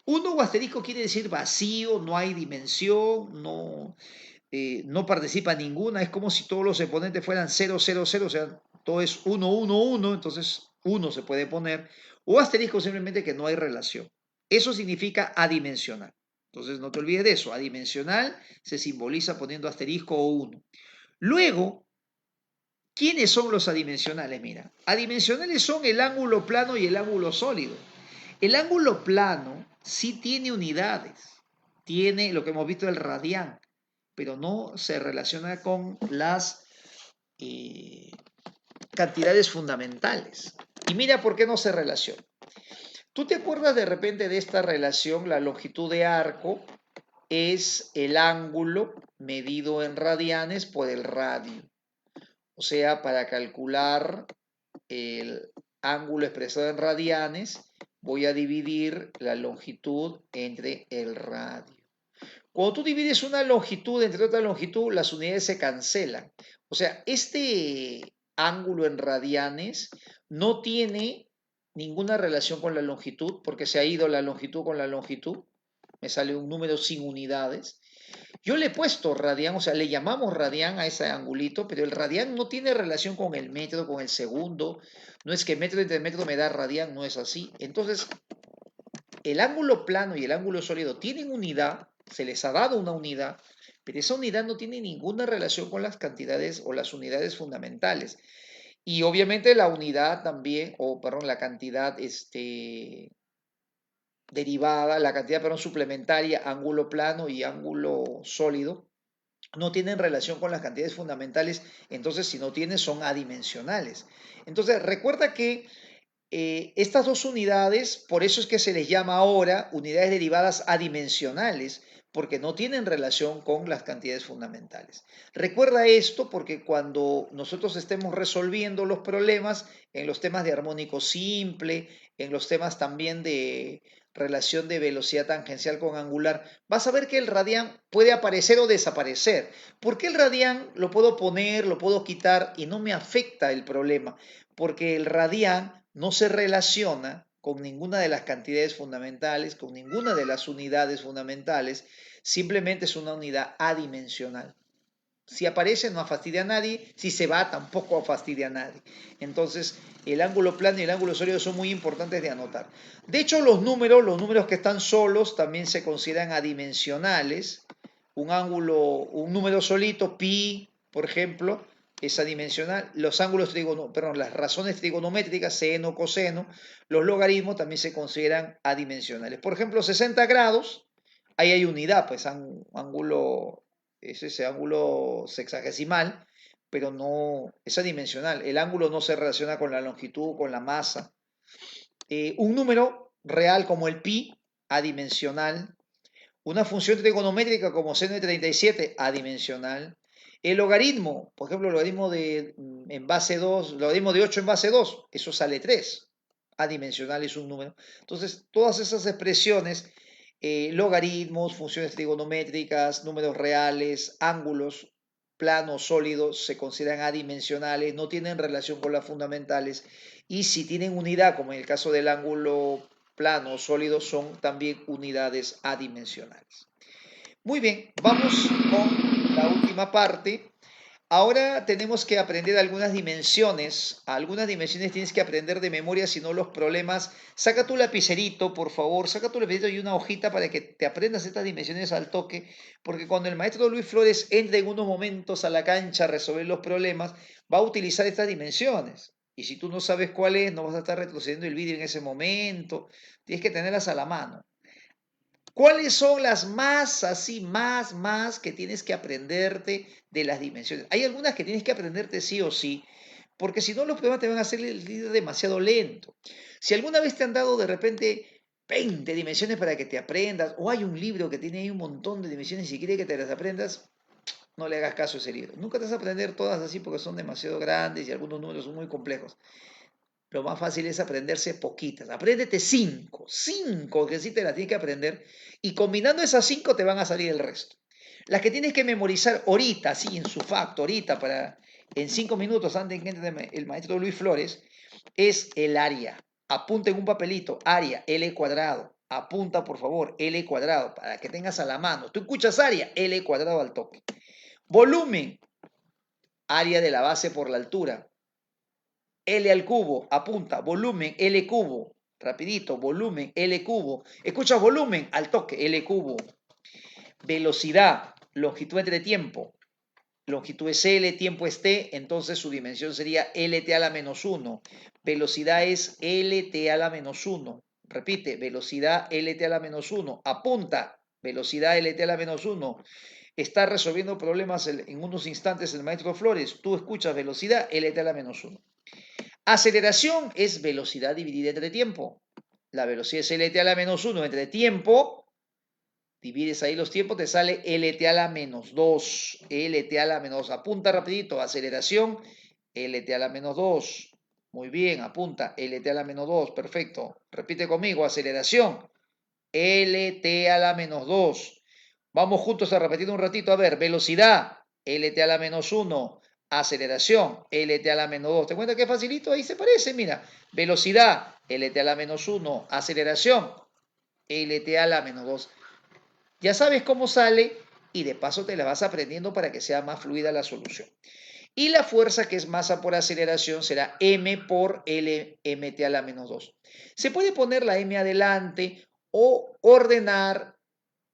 1 o asterisco quiere decir vacío, no hay dimensión, no participa ninguna. Es como si todos los exponentes fueran 0, 0, 0. O sea, todo es 1, 1, 1. Entonces, 1 se puede poner. O asterisco simplemente que no hay relación. Eso significa adimensional. Entonces, no te olvides de eso. Adimensional se simboliza poniendo asterisco o 1. Luego, ¿quiénes son los adimensionales? Mira, adimensionales son el ángulo plano y el ángulo sólido. El ángulo plano sí tiene unidades, tiene lo que hemos visto el radián, pero no se relaciona con las cantidades fundamentales. Y mira por qué no se relaciona. ¿Tú te acuerdas de repente de esta relación? La longitud de arco es el ángulo medido en radianes por el radio. O sea, para calcular el ángulo expresado en radianes, voy a dividir la longitud entre el radio. Cuando tú divides una longitud entre otra longitud, las unidades se cancelan. O sea, este ángulo en radianes no tiene ninguna relación con la longitud, porque se ha ido la longitud con la longitud. Me sale un número sin unidades. Yo le he puesto radián, o sea, le llamamos radián a ese angulito, pero el radián no tiene relación con el metro, con el segundo. No es que metro entre metro me da radián, no es así. Entonces, el ángulo plano y el ángulo sólido tienen unidad, se les ha dado una unidad, pero esa unidad no tiene ninguna relación con las cantidades o las unidades fundamentales. Y obviamente la unidad también, o perdón, la cantidad derivada, la cantidad, perdón, suplementaria, ángulo plano y ángulo sólido, no tienen relación con las cantidades fundamentales, entonces si no tienen son adimensionales. Entonces recuerda que estas dos unidades, por eso es que se les llama ahora unidades derivadas adimensionales, porque no tienen relación con las cantidades fundamentales. Recuerda esto porque cuando nosotros estemos resolviendo los problemas en los temas de armónico simple, en los temas también de relación de velocidad tangencial con angular, vas a ver que el radián puede aparecer o desaparecer. ¿Por qué el radián lo puedo poner, lo puedo quitar y no me afecta el problema? Porque el radián no se relaciona con ninguna de las cantidades fundamentales, con ninguna de las unidades fundamentales, simplemente es una unidad adimensional. Si aparece no fastidia a nadie, si se va tampoco fastidia a nadie. Entonces el ángulo plano y el ángulo sólido son muy importantes de anotar. De hecho los números que están solos también se consideran adimensionales. Un número solito, pi, por ejemplo, es adimensional. Los ángulos las razones trigonométricas, seno, coseno, los logaritmos también se consideran adimensionales. Por ejemplo, 60 grados, ahí hay unidad, pues ángulo es ese ángulo sexagesimal, pero no es adimensional. El ángulo no se relaciona con la longitud, con la masa. Un número real como el pi, adimensional. Una función trigonométrica como seno de 37, adimensional. El logaritmo, por ejemplo, el logaritmo en base 2, el logaritmo de 8 en base 2, eso sale 3. Adimensional es un número. Entonces, todas esas expresiones, logaritmos, funciones trigonométricas, números reales, ángulos, planos, sólidos, se consideran adimensionales, no tienen relación con las fundamentales y si tienen unidad, como en el caso del ángulo plano sólido, son también unidades adimensionales. Muy bien, vamos con la última parte. Ahora tenemos que aprender algunas dimensiones. Algunas dimensiones tienes que aprender de memoria, si no los problemas. Saca tu lapicerito, por favor, saca tu lapicerito y una hojita para que te aprendas estas dimensiones al toque, porque cuando el maestro Luis Flores entre en unos momentos a la cancha a resolver los problemas, va a utilizar estas dimensiones. Y si tú no sabes cuál es, no vas a estar retrocediendo el vídeo en ese momento. Tienes que tenerlas a la mano. ¿Cuáles son las más así, más que tienes que aprenderte de las dimensiones? Hay algunas que tienes que aprenderte sí o sí, porque si no los problemas te van a hacer el día demasiado lento. Si alguna vez te han dado de repente 20 dimensiones para que te aprendas, o hay un libro que tiene ahí un montón de dimensiones y quiere que te las aprendas, no le hagas caso a ese libro. Nunca te vas a aprender todas así porque son demasiado grandes y algunos números son muy complejos. Lo más fácil es aprenderse poquitas. Apréndete cinco que sí te las tienes que aprender y combinando esas cinco te van a salir el resto. Las que tienes que memorizar ahorita, sí, en su facto, ahorita, en 5 minutos antes de que entre el maestro Luis Flores, es el área. Apunta en un papelito, área, L cuadrado. Apunta, por favor, L cuadrado, para que tengas a la mano. Tú escuchas área, L cuadrado al toque. Volumen, área de la base por la altura. L al cubo, apunta, volumen, L cubo, rapidito, volumen, L cubo. Escucha volumen, al toque, L cubo. Velocidad, longitud entre tiempo. Longitud es L, tiempo es T, entonces su dimensión sería LT a la menos 1. Velocidad es LT a la menos 1. Repite, velocidad LT a la menos 1. Apunta, velocidad LT a la menos 1. Está resolviendo problemas en unos instantes el maestro Flores. Tú escuchas velocidad LT a la menos 1. Aceleración es velocidad dividida entre tiempo. La velocidad es LT a la menos 1 entre tiempo. Divides ahí los tiempos, te sale LT a la menos 2. LT a la menos 2. Apunta rapidito. Aceleración, LT a la menos 2. Muy bien, apunta. LT a la menos 2. Perfecto. Repite conmigo. Aceleración, LT a la menos 2. Vamos juntos a repetir un ratito. A ver, velocidad, LT a la menos 1. Aceleración, LT a la menos 2. ¿Te cuenta qué facilito? Ahí se parece, mira. Velocidad, LT a la menos 1. Aceleración, LT a la menos 2. Ya sabes cómo sale y de paso te la vas aprendiendo para que sea más fluida la solución. Y la fuerza, que es masa por aceleración, será m por L mt a la menos 2. Se puede poner la m adelante o ordenar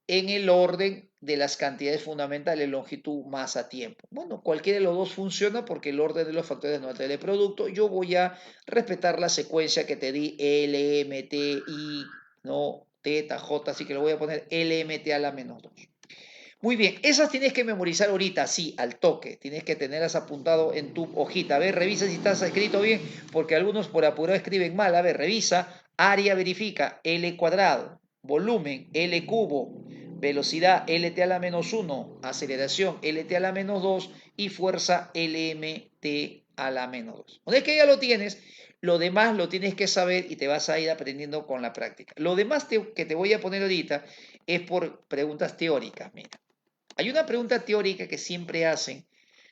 en el orden de las cantidades fundamentales, longitud, masa, tiempo. Bueno, cualquiera de los dos funciona porque el orden de los factores no altera el producto. Yo voy a respetar la secuencia que te di, L, M, T, I, no, teta, J, así que lo voy a poner LMT a la menos 2. Muy bien, esas tienes que memorizar ahorita, sí, al toque. Tienes que tenerlas apuntado en tu hojita. A ver, revisa si estás escrito bien, porque algunos por apurado escriben mal. A ver, revisa, área verifica, L cuadrado, volumen, L cubo, velocidad, LT a la menos 1, aceleración, LT a la menos 2 y fuerza, LMT a la menos 2. Una vez que ya lo tienes, lo demás lo tienes que saber y te vas a ir aprendiendo con la práctica. Lo demás que te voy a poner ahorita es por preguntas teóricas, mira. Hay una pregunta teórica que siempre hacen,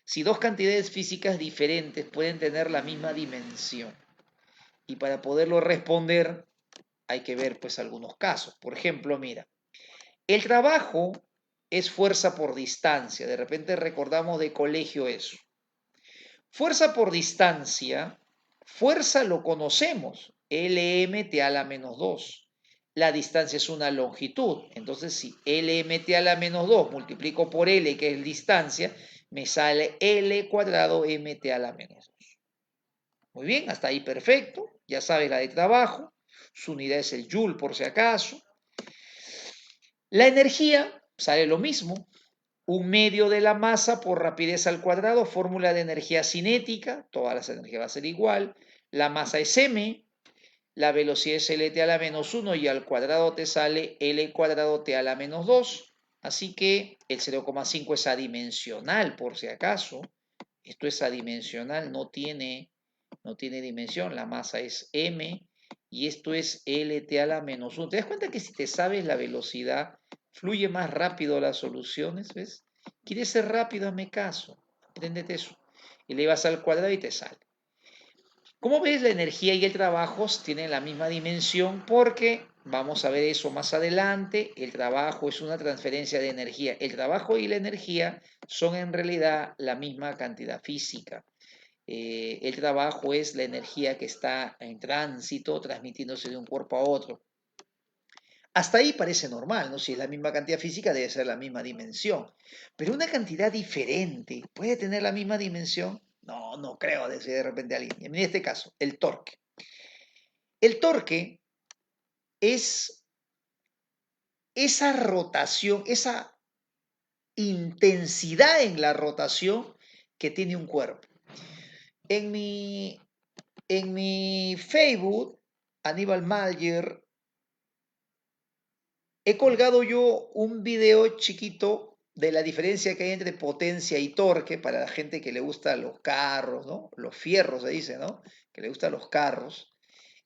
si dos cantidades físicas diferentes pueden tener la misma dimensión. Y para poderlo responder hay que ver pues algunos casos. Por ejemplo, mira, el trabajo es fuerza por distancia. De repente recordamos de colegio eso. Fuerza por distancia, fuerza lo conocemos, LMT a la menos 2. La distancia es una longitud, entonces si LMT a la menos 2 multiplico por L, que es distancia, me sale L cuadrado MT a la menos 2. Muy bien, hasta ahí perfecto, ya sabes la de trabajo, su unidad es el joule por si acaso. La energía sale lo mismo, un medio de la masa por rapidez al cuadrado, fórmula de energía cinética, todas las energías va a ser igual, la masa es m, la velocidad es LT a la menos 1 y al cuadrado te sale L cuadrado T a la menos 2, así que el 0,5 es adimensional por si acaso, esto es adimensional, no tiene dimensión, la masa es m y esto es LT a la menos 1. ¿Te das cuenta que si te sabes la velocidad, fluye más rápido las soluciones? ¿Ves? ¿Quieres ser rápido? Hazme caso. Apréndete eso. Y le vas al cuadrado y te sale. Como ves, la energía y el trabajo tienen la misma dimensión porque, vamos a ver eso más adelante, el trabajo es una transferencia de energía. El trabajo y la energía son en realidad la misma cantidad física. El trabajo es la energía que está en tránsito, transmitiéndose de un cuerpo a otro. Hasta ahí parece normal, ¿no? Si es la misma cantidad física, debe ser la misma dimensión. Pero una cantidad diferente, ¿puede tener la misma dimensión? No, no creo, decir de repente alguien. En este caso, el torque. El torque es esa rotación, esa intensidad en la rotación que tiene un cuerpo. En mi Facebook, Aníbal Malger, he colgado yo un video chiquito de la diferencia que hay entre potencia y torque para la gente que le gusta los carros, ¿no? Los fierros se dice, ¿no? Que le gustan los carros.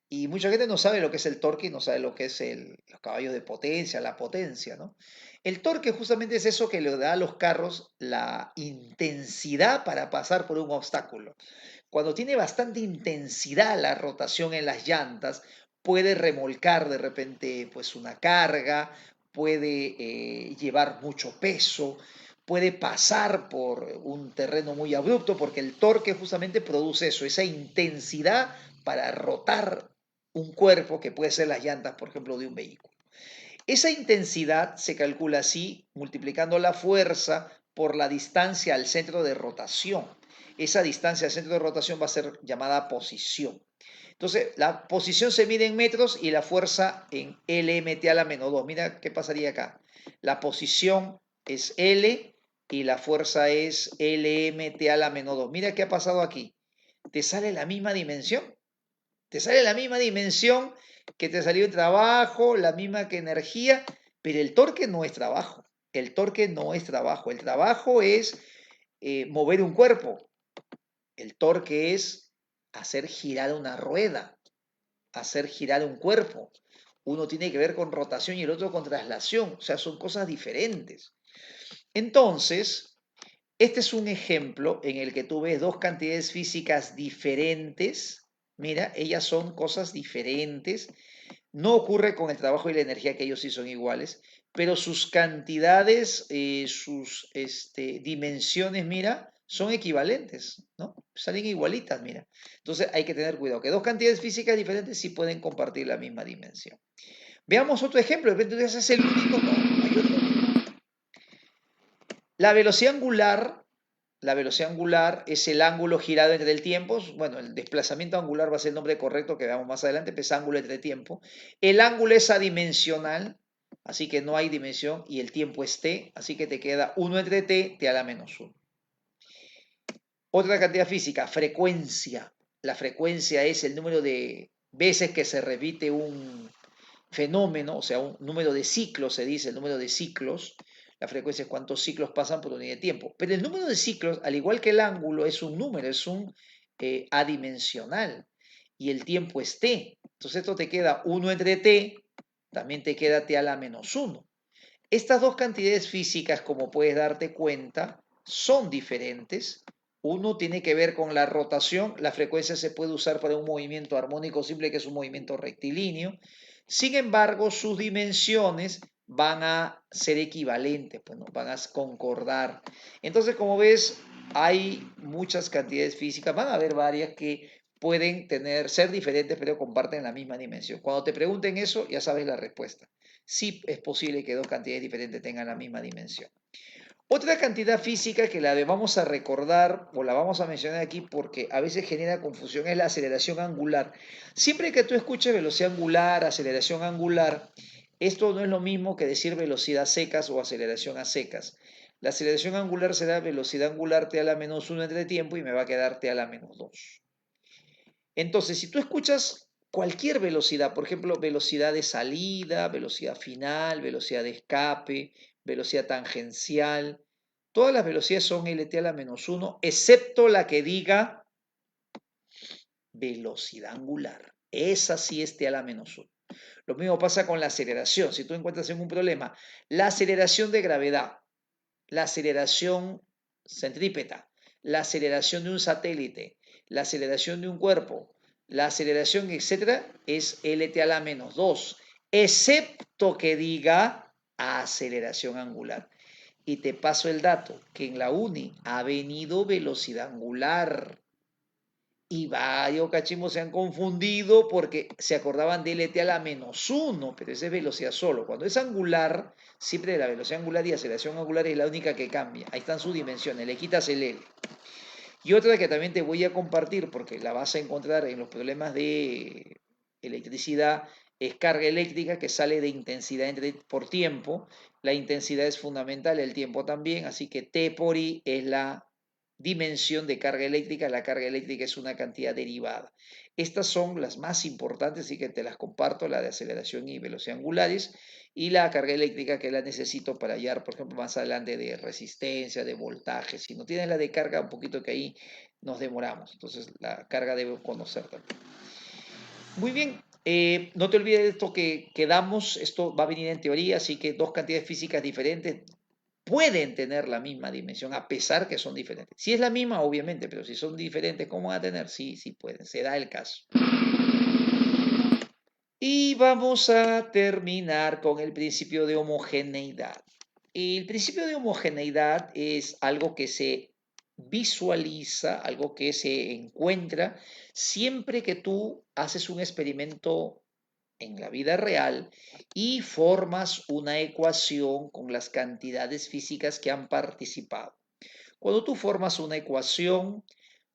Y mucha gente no sabe lo que es el torque y no sabe lo que es los caballos de potencia, la potencia, ¿no? El torque justamente es eso que le da a los carros la intensidad para pasar por un obstáculo. Cuando tiene bastante intensidad la rotación en las llantas, puede remolcar de repente pues una carga, puede llevar mucho peso, puede pasar por un terreno muy abrupto, porque el torque justamente produce eso, esa intensidad para rotar un cuerpo que puede ser las llantas, por ejemplo, de un vehículo. Esa intensidad se calcula así, multiplicando la fuerza por la distancia al centro de rotación. Esa distancia al centro de rotación va a ser llamada posición. Entonces, la posición se mide en metros y la fuerza en LMT a la menos 2. Mira qué pasaría acá. La posición es L y la fuerza es LMT a la menos 2. Mira qué ha pasado aquí. ¿Te sale la misma dimensión? Te sale la misma dimensión que te salió el trabajo, la misma que energía, pero el torque no es trabajo. El torque no es trabajo. El trabajo es mover un cuerpo. El torque es hacer girar una rueda, hacer girar un cuerpo. Uno tiene que ver con rotación y el otro con traslación. O sea, son cosas diferentes. Entonces, este es un ejemplo en el que tú ves dos cantidades físicas diferentes. Mira, ellas son cosas diferentes. No ocurre con el trabajo y la energía, que ellos sí son iguales, pero sus cantidades, sus dimensiones, mira, son equivalentes, ¿no? Salen igualitas, mira. Entonces hay que tener cuidado, que dos cantidades físicas diferentes sí pueden compartir la misma dimensión. Veamos otro ejemplo, de repente ese es el único, no, hay otro. La velocidad angular, la velocidad angular es el ángulo girado entre el tiempo. Bueno, el desplazamiento angular va a ser el nombre correcto que veamos más adelante, pues ángulo entre tiempo. El ángulo es adimensional, así que no hay dimensión, y el tiempo es t, así que te queda 1 entre t a la menos 1. Otra cantidad física, frecuencia. La frecuencia es el número de veces que se repite un fenómeno, o sea, un número de ciclos, se dice el número de ciclos. La frecuencia es cuántos ciclos pasan por unidad de tiempo. Pero el número de ciclos, al igual que el ángulo, es un número, es un adimensional. Y el tiempo es t. Entonces esto te queda 1 entre t, también te queda t a la menos 1. Estas dos cantidades físicas, como puedes darte cuenta, son diferentes. Uno tiene que ver con la rotación. La frecuencia se puede usar para un movimiento armónico simple, que es un movimiento rectilíneo. Sin embargo, sus dimensiones van a ser equivalentes, pues, ¿no? Van a concordar. Entonces, como ves, hay muchas cantidades físicas, van a haber varias que pueden ser diferentes, pero comparten la misma dimensión. Cuando te pregunten eso, ya sabes la respuesta. Sí es posible que dos cantidades diferentes tengan la misma dimensión. Otra cantidad física que la vamos a recordar o la vamos a mencionar aquí porque a veces genera confusión es la aceleración angular. Siempre que tú escuches velocidad angular, aceleración angular, esto no es lo mismo que decir velocidad secas o aceleración a secas. La aceleración angular será velocidad angular t a la menos 1 entre tiempo y me va a quedar t a la menos 2. Entonces, si tú escuchas cualquier velocidad, por ejemplo, velocidad de salida, velocidad final, velocidad de escape, velocidad tangencial, todas las velocidades son LT a la menos 1, excepto la que diga velocidad angular. Esa sí es T a la menos 1. Lo mismo pasa con la aceleración. Si tú encuentras en un problema, la aceleración de gravedad, la aceleración centrípeta, la aceleración de un satélite, la aceleración de un cuerpo, la aceleración, etcétera, es LT a la menos 2, excepto que diga aceleración angular. Y te paso el dato, que en la uni ha venido velocidad angular. Y varios cachimos se han confundido porque se acordaban de LT a la menos 1, pero esa es velocidad solo. Cuando es angular, siempre la velocidad angular y aceleración angular es la única que cambia. Ahí están sus dimensiones, le quitas el L. Y otra que también te voy a compartir porque la vas a encontrar en los problemas de electricidad es carga eléctrica que sale de intensidad por tiempo. La intensidad es fundamental, el tiempo también, así que T por I es la dimensión de carga eléctrica. La carga eléctrica es una cantidad derivada. Estas son las más importantes, así que te las comparto, la de aceleración y velocidad angulares, y la carga eléctrica que la necesito para hallar, por ejemplo, más adelante de resistencia, de voltaje. Si no tienes la de carga, un poquito que ahí nos demoramos. Entonces, la carga debo conocer también. Muy bien, no te olvides de esto que quedamos, esto va a venir en teoría, así que dos cantidades físicas diferentes pueden tener la misma dimensión, a pesar que son diferentes. Si es la misma, obviamente, pero si son diferentes, ¿cómo van a tener? Sí, sí pueden, se da el caso. Y vamos a terminar con el principio de homogeneidad. El principio de homogeneidad es algo que se visualiza, algo que se encuentra siempre que tú haces un experimento en la vida real y formas una ecuación con las cantidades físicas que han participado. Cuando tú formas una ecuación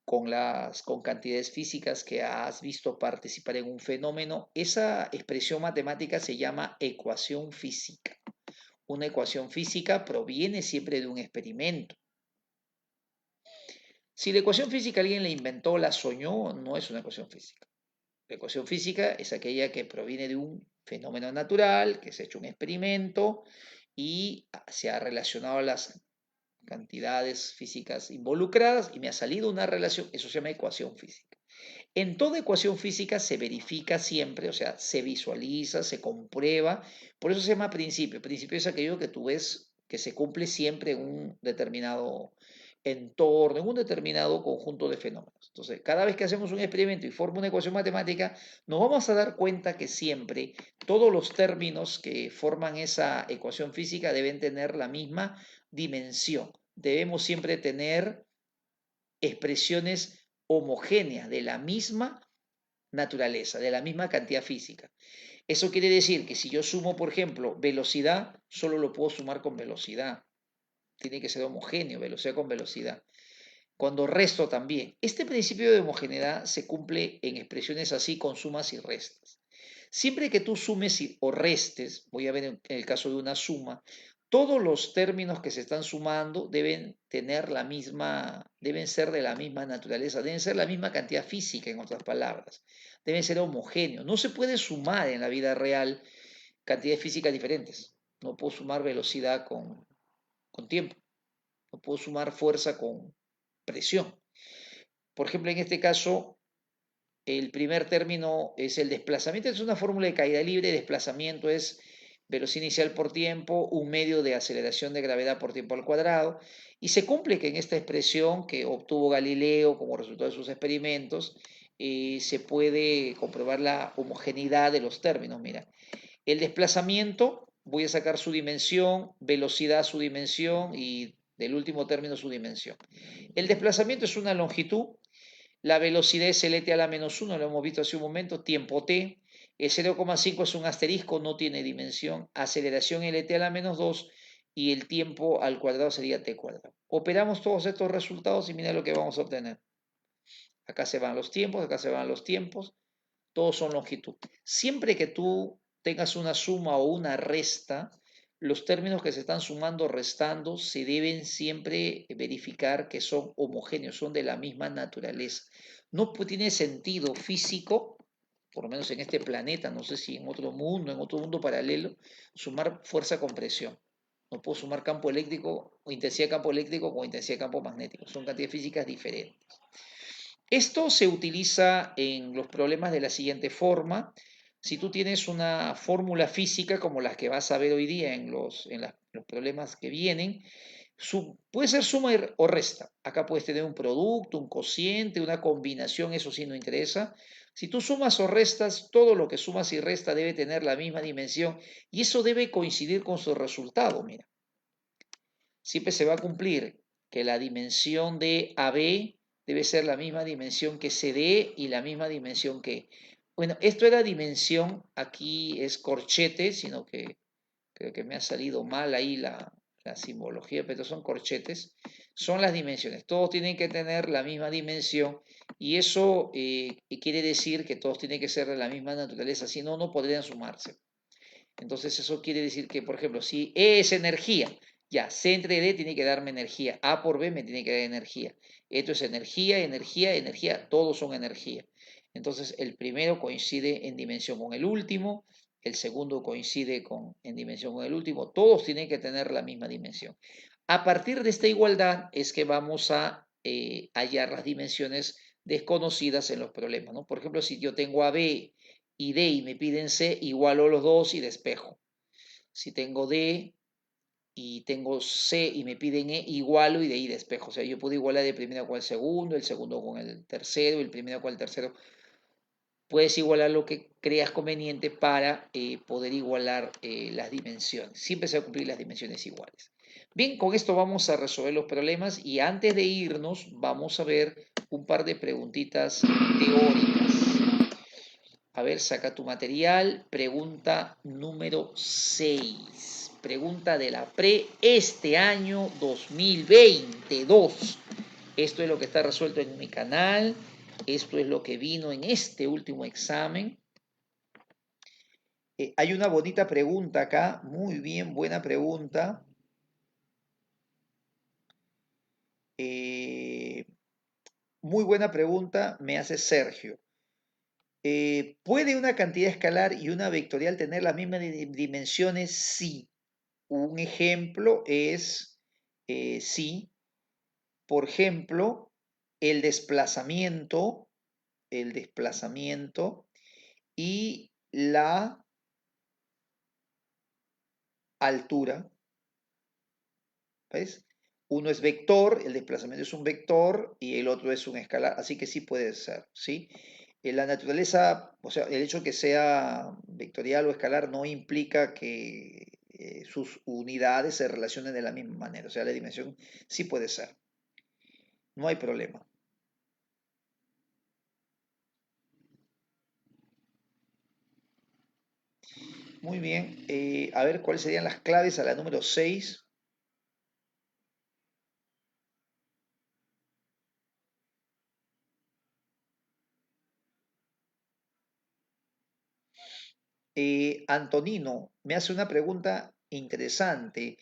con cantidades físicas que has visto participar en un fenómeno, esa expresión matemática se llama ecuación física. Una ecuación física proviene siempre de un experimento. Si la ecuación física alguien la inventó, la soñó, no es una ecuación física. La ecuación física es aquella que proviene de un fenómeno natural, que se ha hecho un experimento y se ha relacionado a las cantidades físicas involucradas y me ha salido una relación, eso se llama ecuación física. En toda ecuación física se verifica siempre, o sea, se visualiza, se comprueba, por eso se llama principio. Principio es aquello que tú ves que se cumple siempre en un determinado entorno, en un determinado conjunto de fenómenos. Entonces, cada vez que hacemos un experimento y forma una ecuación matemática, nos vamos a dar cuenta que siempre todos los términos que forman esa ecuación física deben tener la misma dimensión. Debemos siempre tener expresiones homogéneas de la misma naturaleza, de la misma cantidad física. Eso quiere decir que si yo sumo, por ejemplo, velocidad, solo lo puedo sumar con velocidad. Tiene que ser homogéneo, velocidad con velocidad. Cuando resto también. Este principio de homogeneidad se cumple en expresiones así con sumas y restas. Siempre que tú sumes o restes, voy a ver en el caso de una suma, todos los términos que se están sumando deben tener la misma, deben ser de la misma naturaleza, deben ser la misma cantidad física, en otras palabras. Deben ser homogéneos. No se puede sumar en la vida real cantidades físicas diferentes. No puedo sumar velocidad con tiempo. No puedo sumar fuerza con presión. Por ejemplo, en este caso, el primer término es el desplazamiento. Es una fórmula de caída libre. Desplazamiento es velocidad inicial por tiempo, un medio de aceleración de gravedad por tiempo al cuadrado. Y se cumple que en esta expresión que obtuvo Galileo como resultado de sus experimentos, se puede comprobar la homogeneidad de los términos. Mira, el desplazamiento, voy a sacar su dimensión, velocidad su dimensión y del último término su dimensión. El desplazamiento es una longitud, la velocidad es el t a la menos 1, lo hemos visto hace un momento, tiempo t, el 0,5 es un asterisco, no tiene dimensión, aceleración lt a la menos 2 y el tiempo al cuadrado sería t cuadrado. Operamos todos estos resultados y mira lo que vamos a obtener. Acá se van los tiempos, acá se van los tiempos, todos son longitud. Siempre que tú tengas una suma o una resta, los términos que se están sumando o restando se deben siempre verificar que son homogéneos, son de la misma naturaleza. No tiene sentido físico, por lo menos en este planeta, no sé si en otro mundo paralelo, sumar fuerza con presión. No puedo sumar campo eléctrico o intensidad de campo eléctrico con intensidad de campo magnético. Son cantidades físicas diferentes. Esto se utiliza en los problemas de la siguiente forma. Si tú tienes una fórmula física como las que vas a ver hoy día en los problemas que vienen, puede ser suma o resta. Acá puedes tener un producto, un cociente, una combinación, eso sí no interesa. Si tú sumas o restas, todo lo que sumas y resta debe tener la misma dimensión y eso debe coincidir con su resultado. Mira, siempre se va a cumplir que la dimensión de AB debe ser la misma dimensión que CD y la misma dimensión que... Bueno, esto era dimensión, aquí es corchete, sino que creo que me ha salido mal ahí la simbología, pero son corchetes. Son las dimensiones, todos tienen que tener la misma dimensión y eso quiere decir que todos tienen que ser de la misma naturaleza, si no, no podrían sumarse. Entonces eso quiere decir que, por ejemplo, si E es energía, ya, C entre D tiene que darme energía, A por B me tiene que dar energía. Esto es energía, energía, energía, todos son energía. Entonces el primero coincide en dimensión con el último, el segundo coincide en dimensión con el último, todos tienen que tener la misma dimensión. A partir de esta igualdad es que vamos a hallar las dimensiones desconocidas en los problemas, ¿no? Por ejemplo, si yo tengo a B y D y me piden C, igualo los dos y despejo. Si tengo D y tengo C y me piden E, igualo y de ahí despejo. O sea, yo puedo igualar el primero con el segundo con el tercero, el primero con el tercero. Puedes igualar lo que creas conveniente para poder igualar las dimensiones. Siempre se van a cumplir las dimensiones iguales. Bien, con esto vamos a resolver los problemas y antes de irnos vamos a ver un par de preguntitas teóricas. A ver, saca tu material. Pregunta número 6. Pregunta de la este año 2022. Esto es lo que está resuelto en mi canal. Esto es lo que vino en este último examen. Hay una bonita pregunta acá. Muy bien, buena pregunta. Muy buena pregunta me hace Sergio. ¿Puede una cantidad escalar y una vectorial tener las mismas dimensiones? Sí. Un ejemplo es, sí, por ejemplo, el desplazamiento y la altura. ¿Ves? Uno es vector, el desplazamiento es un vector y el otro es un escalar, así que sí puede ser, ¿sí? En la naturaleza, o sea, el hecho que sea vectorial o escalar no implica que sus unidades se relacionen de la misma manera, o sea, la dimensión sí puede ser, no hay problema. Muy bien, a ver cuáles serían las claves a la número 6. Antonino me hace una pregunta interesante.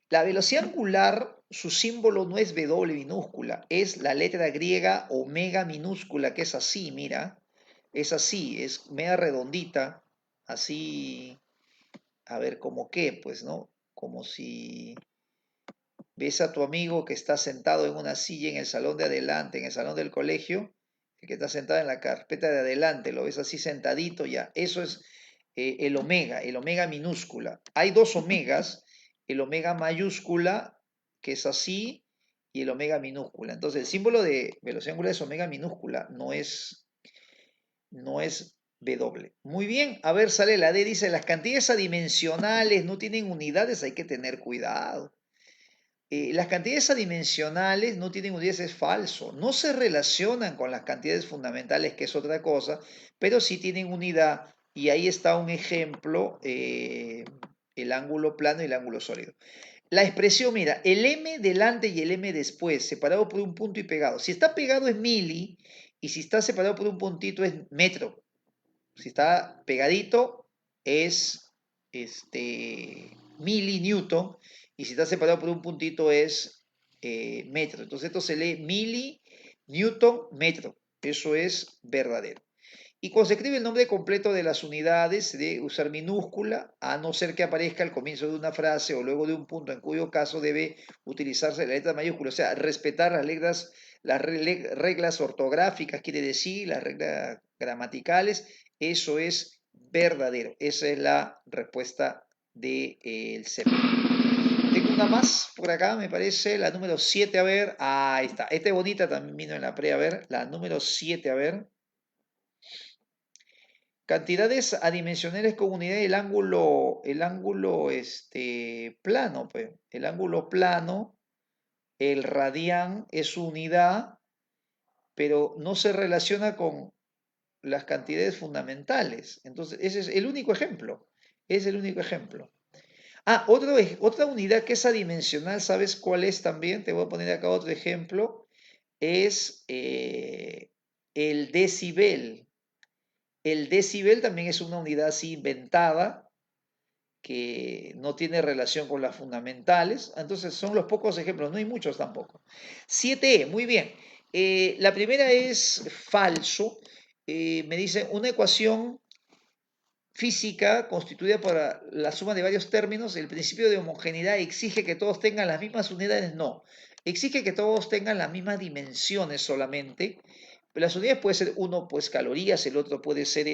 La velocidad angular, su símbolo no es W minúscula, es la letra griega omega minúscula, que es así, mira, es así, es media redondita, así, a ver, ¿cómo qué? Pues, ¿no? Como si ves a tu amigo que está sentado en una silla en el salón de adelante, en el salón del colegio, el que está sentado en la carpeta de adelante, lo ves así sentadito ya. Eso es el omega minúscula. Hay dos omegas, el omega mayúscula, que es así, y el omega minúscula. Entonces, el símbolo de velocidad angular es omega minúscula, no es W. Muy bien, a ver, sale la D, dice, las cantidades adimensionales no tienen unidades, hay que tener cuidado. Las cantidades adimensionales no tienen unidades, es falso. No se relacionan con las cantidades fundamentales, que es otra cosa, pero sí tienen unidad. Y ahí está un ejemplo, el ángulo plano y el ángulo sólido. La expresión, mira, el m delante y el m después, separado por un punto y pegado. Si está pegado es mili, y si está separado por un puntito es metro. Si está pegadito es millinewton y si está separado por un puntito es metro. Entonces esto se lee millinewton metro. Eso es verdadero. Y cuando se escribe el nombre completo de las unidades, se debe usar minúscula, a no ser que aparezca al comienzo de una frase o luego de un punto, en cuyo caso debe utilizarse la letra mayúscula. O sea, respetar las reglas ortográficas, quiere decir, las reglas gramaticales, eso es verdadero. Esa es la respuesta del CEP. Tengo una más por acá, me parece, la número 7, a ver. Ahí está. Esta es bonita, también vino en la pre, a ver. La número 7, a ver. Cantidades adimensionales con unidad del ángulo plano, pues. El ángulo plano, el radián es su unidad, pero no se relaciona con las cantidades fundamentales. Entonces, ese es el único ejemplo. Es el único ejemplo. Ah, otra unidad que es adimensional, ¿sabes cuál es también? Te voy a poner acá otro ejemplo. Es el decibel. El decibel también es una unidad así inventada que no tiene relación con las fundamentales. Entonces son los pocos ejemplos, no hay muchos tampoco. 7E, muy bien. La primera es falso. Me dice una ecuación física constituida por la suma de varios términos. El principio de homogeneidad exige que todos tengan las mismas unidades. No, exige que todos tengan las mismas dimensiones solamente. Pero las unidades puede ser uno, pues calorías, el otro puede ser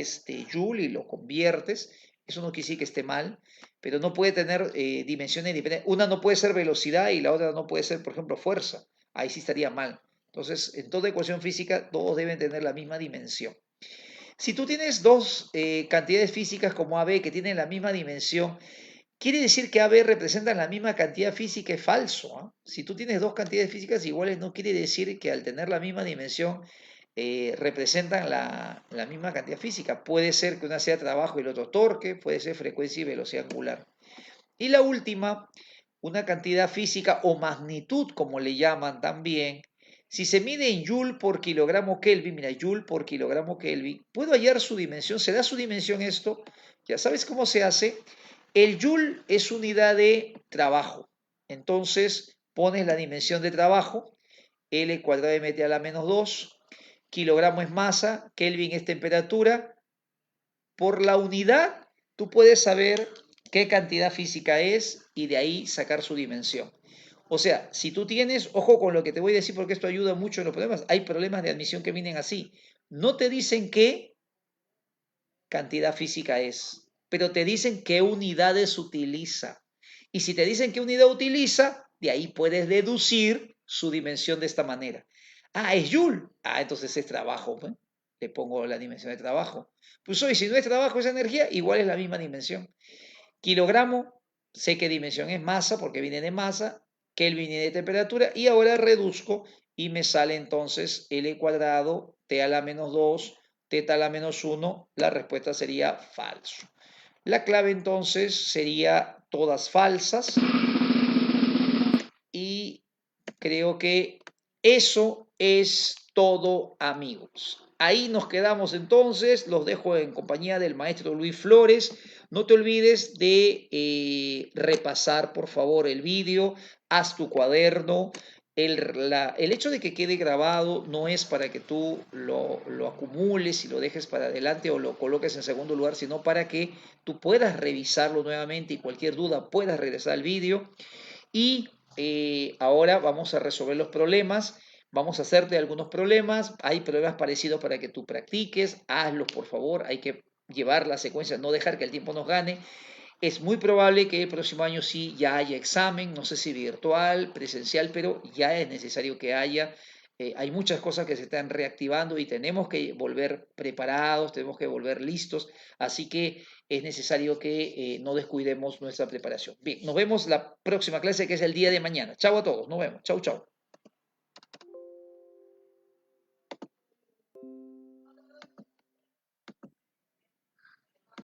joule y lo conviertes. Eso no quiere decir que esté mal, pero no puede tener dimensiones diferentes. Una no puede ser velocidad y la otra no puede ser, por ejemplo, fuerza. Ahí sí estaría mal. Entonces, en toda ecuación física, todos deben tener la misma dimensión. Si tú tienes dos cantidades físicas como AB que tienen la misma dimensión, quiere decir que AB representan la misma cantidad física, es falso. ¿Ah? Si tú tienes dos cantidades físicas iguales, no quiere decir que al tener la misma dimensión representan la misma cantidad física. Puede ser que una sea trabajo y el otro torque, puede ser frecuencia y velocidad angular. Y la última, una cantidad física o magnitud, como le llaman también, si se mide en Joule por kilogramo Kelvin, mira, Joule por kilogramo Kelvin, puedo hallar su dimensión, se da su dimensión esto, ya sabes cómo se hace. El Joule es unidad de trabajo, entonces pones la dimensión de trabajo, L cuadrado de mt a la menos 2, kilogramo es masa, Kelvin es temperatura, por la unidad tú puedes saber qué cantidad física es y de ahí sacar su dimensión. O sea, si tú tienes, ojo con lo que te voy a decir porque esto ayuda mucho en los problemas, hay problemas de admisión que vienen así. No te dicen qué cantidad física es, pero te dicen qué unidades utiliza. Y si te dicen qué unidad utiliza, De ahí puedes deducir su dimensión de esta manera. Ah, es Joule. Ah, entonces es trabajo, pues. Le pongo la dimensión de trabajo. Pues hoy, si no es trabajo, es energía, igual es la misma dimensión. Kilogramo, sé qué dimensión es masa porque viene de masa, Kelvin viene de temperatura, y ahora reduzco y me sale entonces L cuadrado, T a la menos 2, teta a la menos 1, la respuesta sería falso. La clave entonces sería todas falsas y creo que eso es todo, amigos. Ahí nos quedamos entonces, los dejo en compañía del maestro Luis Flores. No te olvides de repasar, por favor, el vídeo, haz tu cuaderno. El hecho de que quede grabado no es para que tú lo acumules y lo dejes para adelante o lo coloques en segundo lugar, sino para que tú puedas revisarlo nuevamente y cualquier duda puedas regresar al vídeo. Y ahora vamos a resolver los problemas. Vamos a hacerte algunos problemas. Hay problemas parecidos para que tú practiques. Hazlos, por favor. Hay que llevar la secuencia, no dejar que el tiempo nos gane. Es muy probable que el próximo año sí ya haya examen, no sé si virtual, presencial, pero ya es necesario que haya. Hay muchas cosas que se están reactivando y tenemos que volver preparados, tenemos que volver listos, así que es necesario que no descuidemos nuestra preparación. Bien, nos vemos la próxima clase que es el día de mañana. Chao a todos, nos vemos. Chau, chau.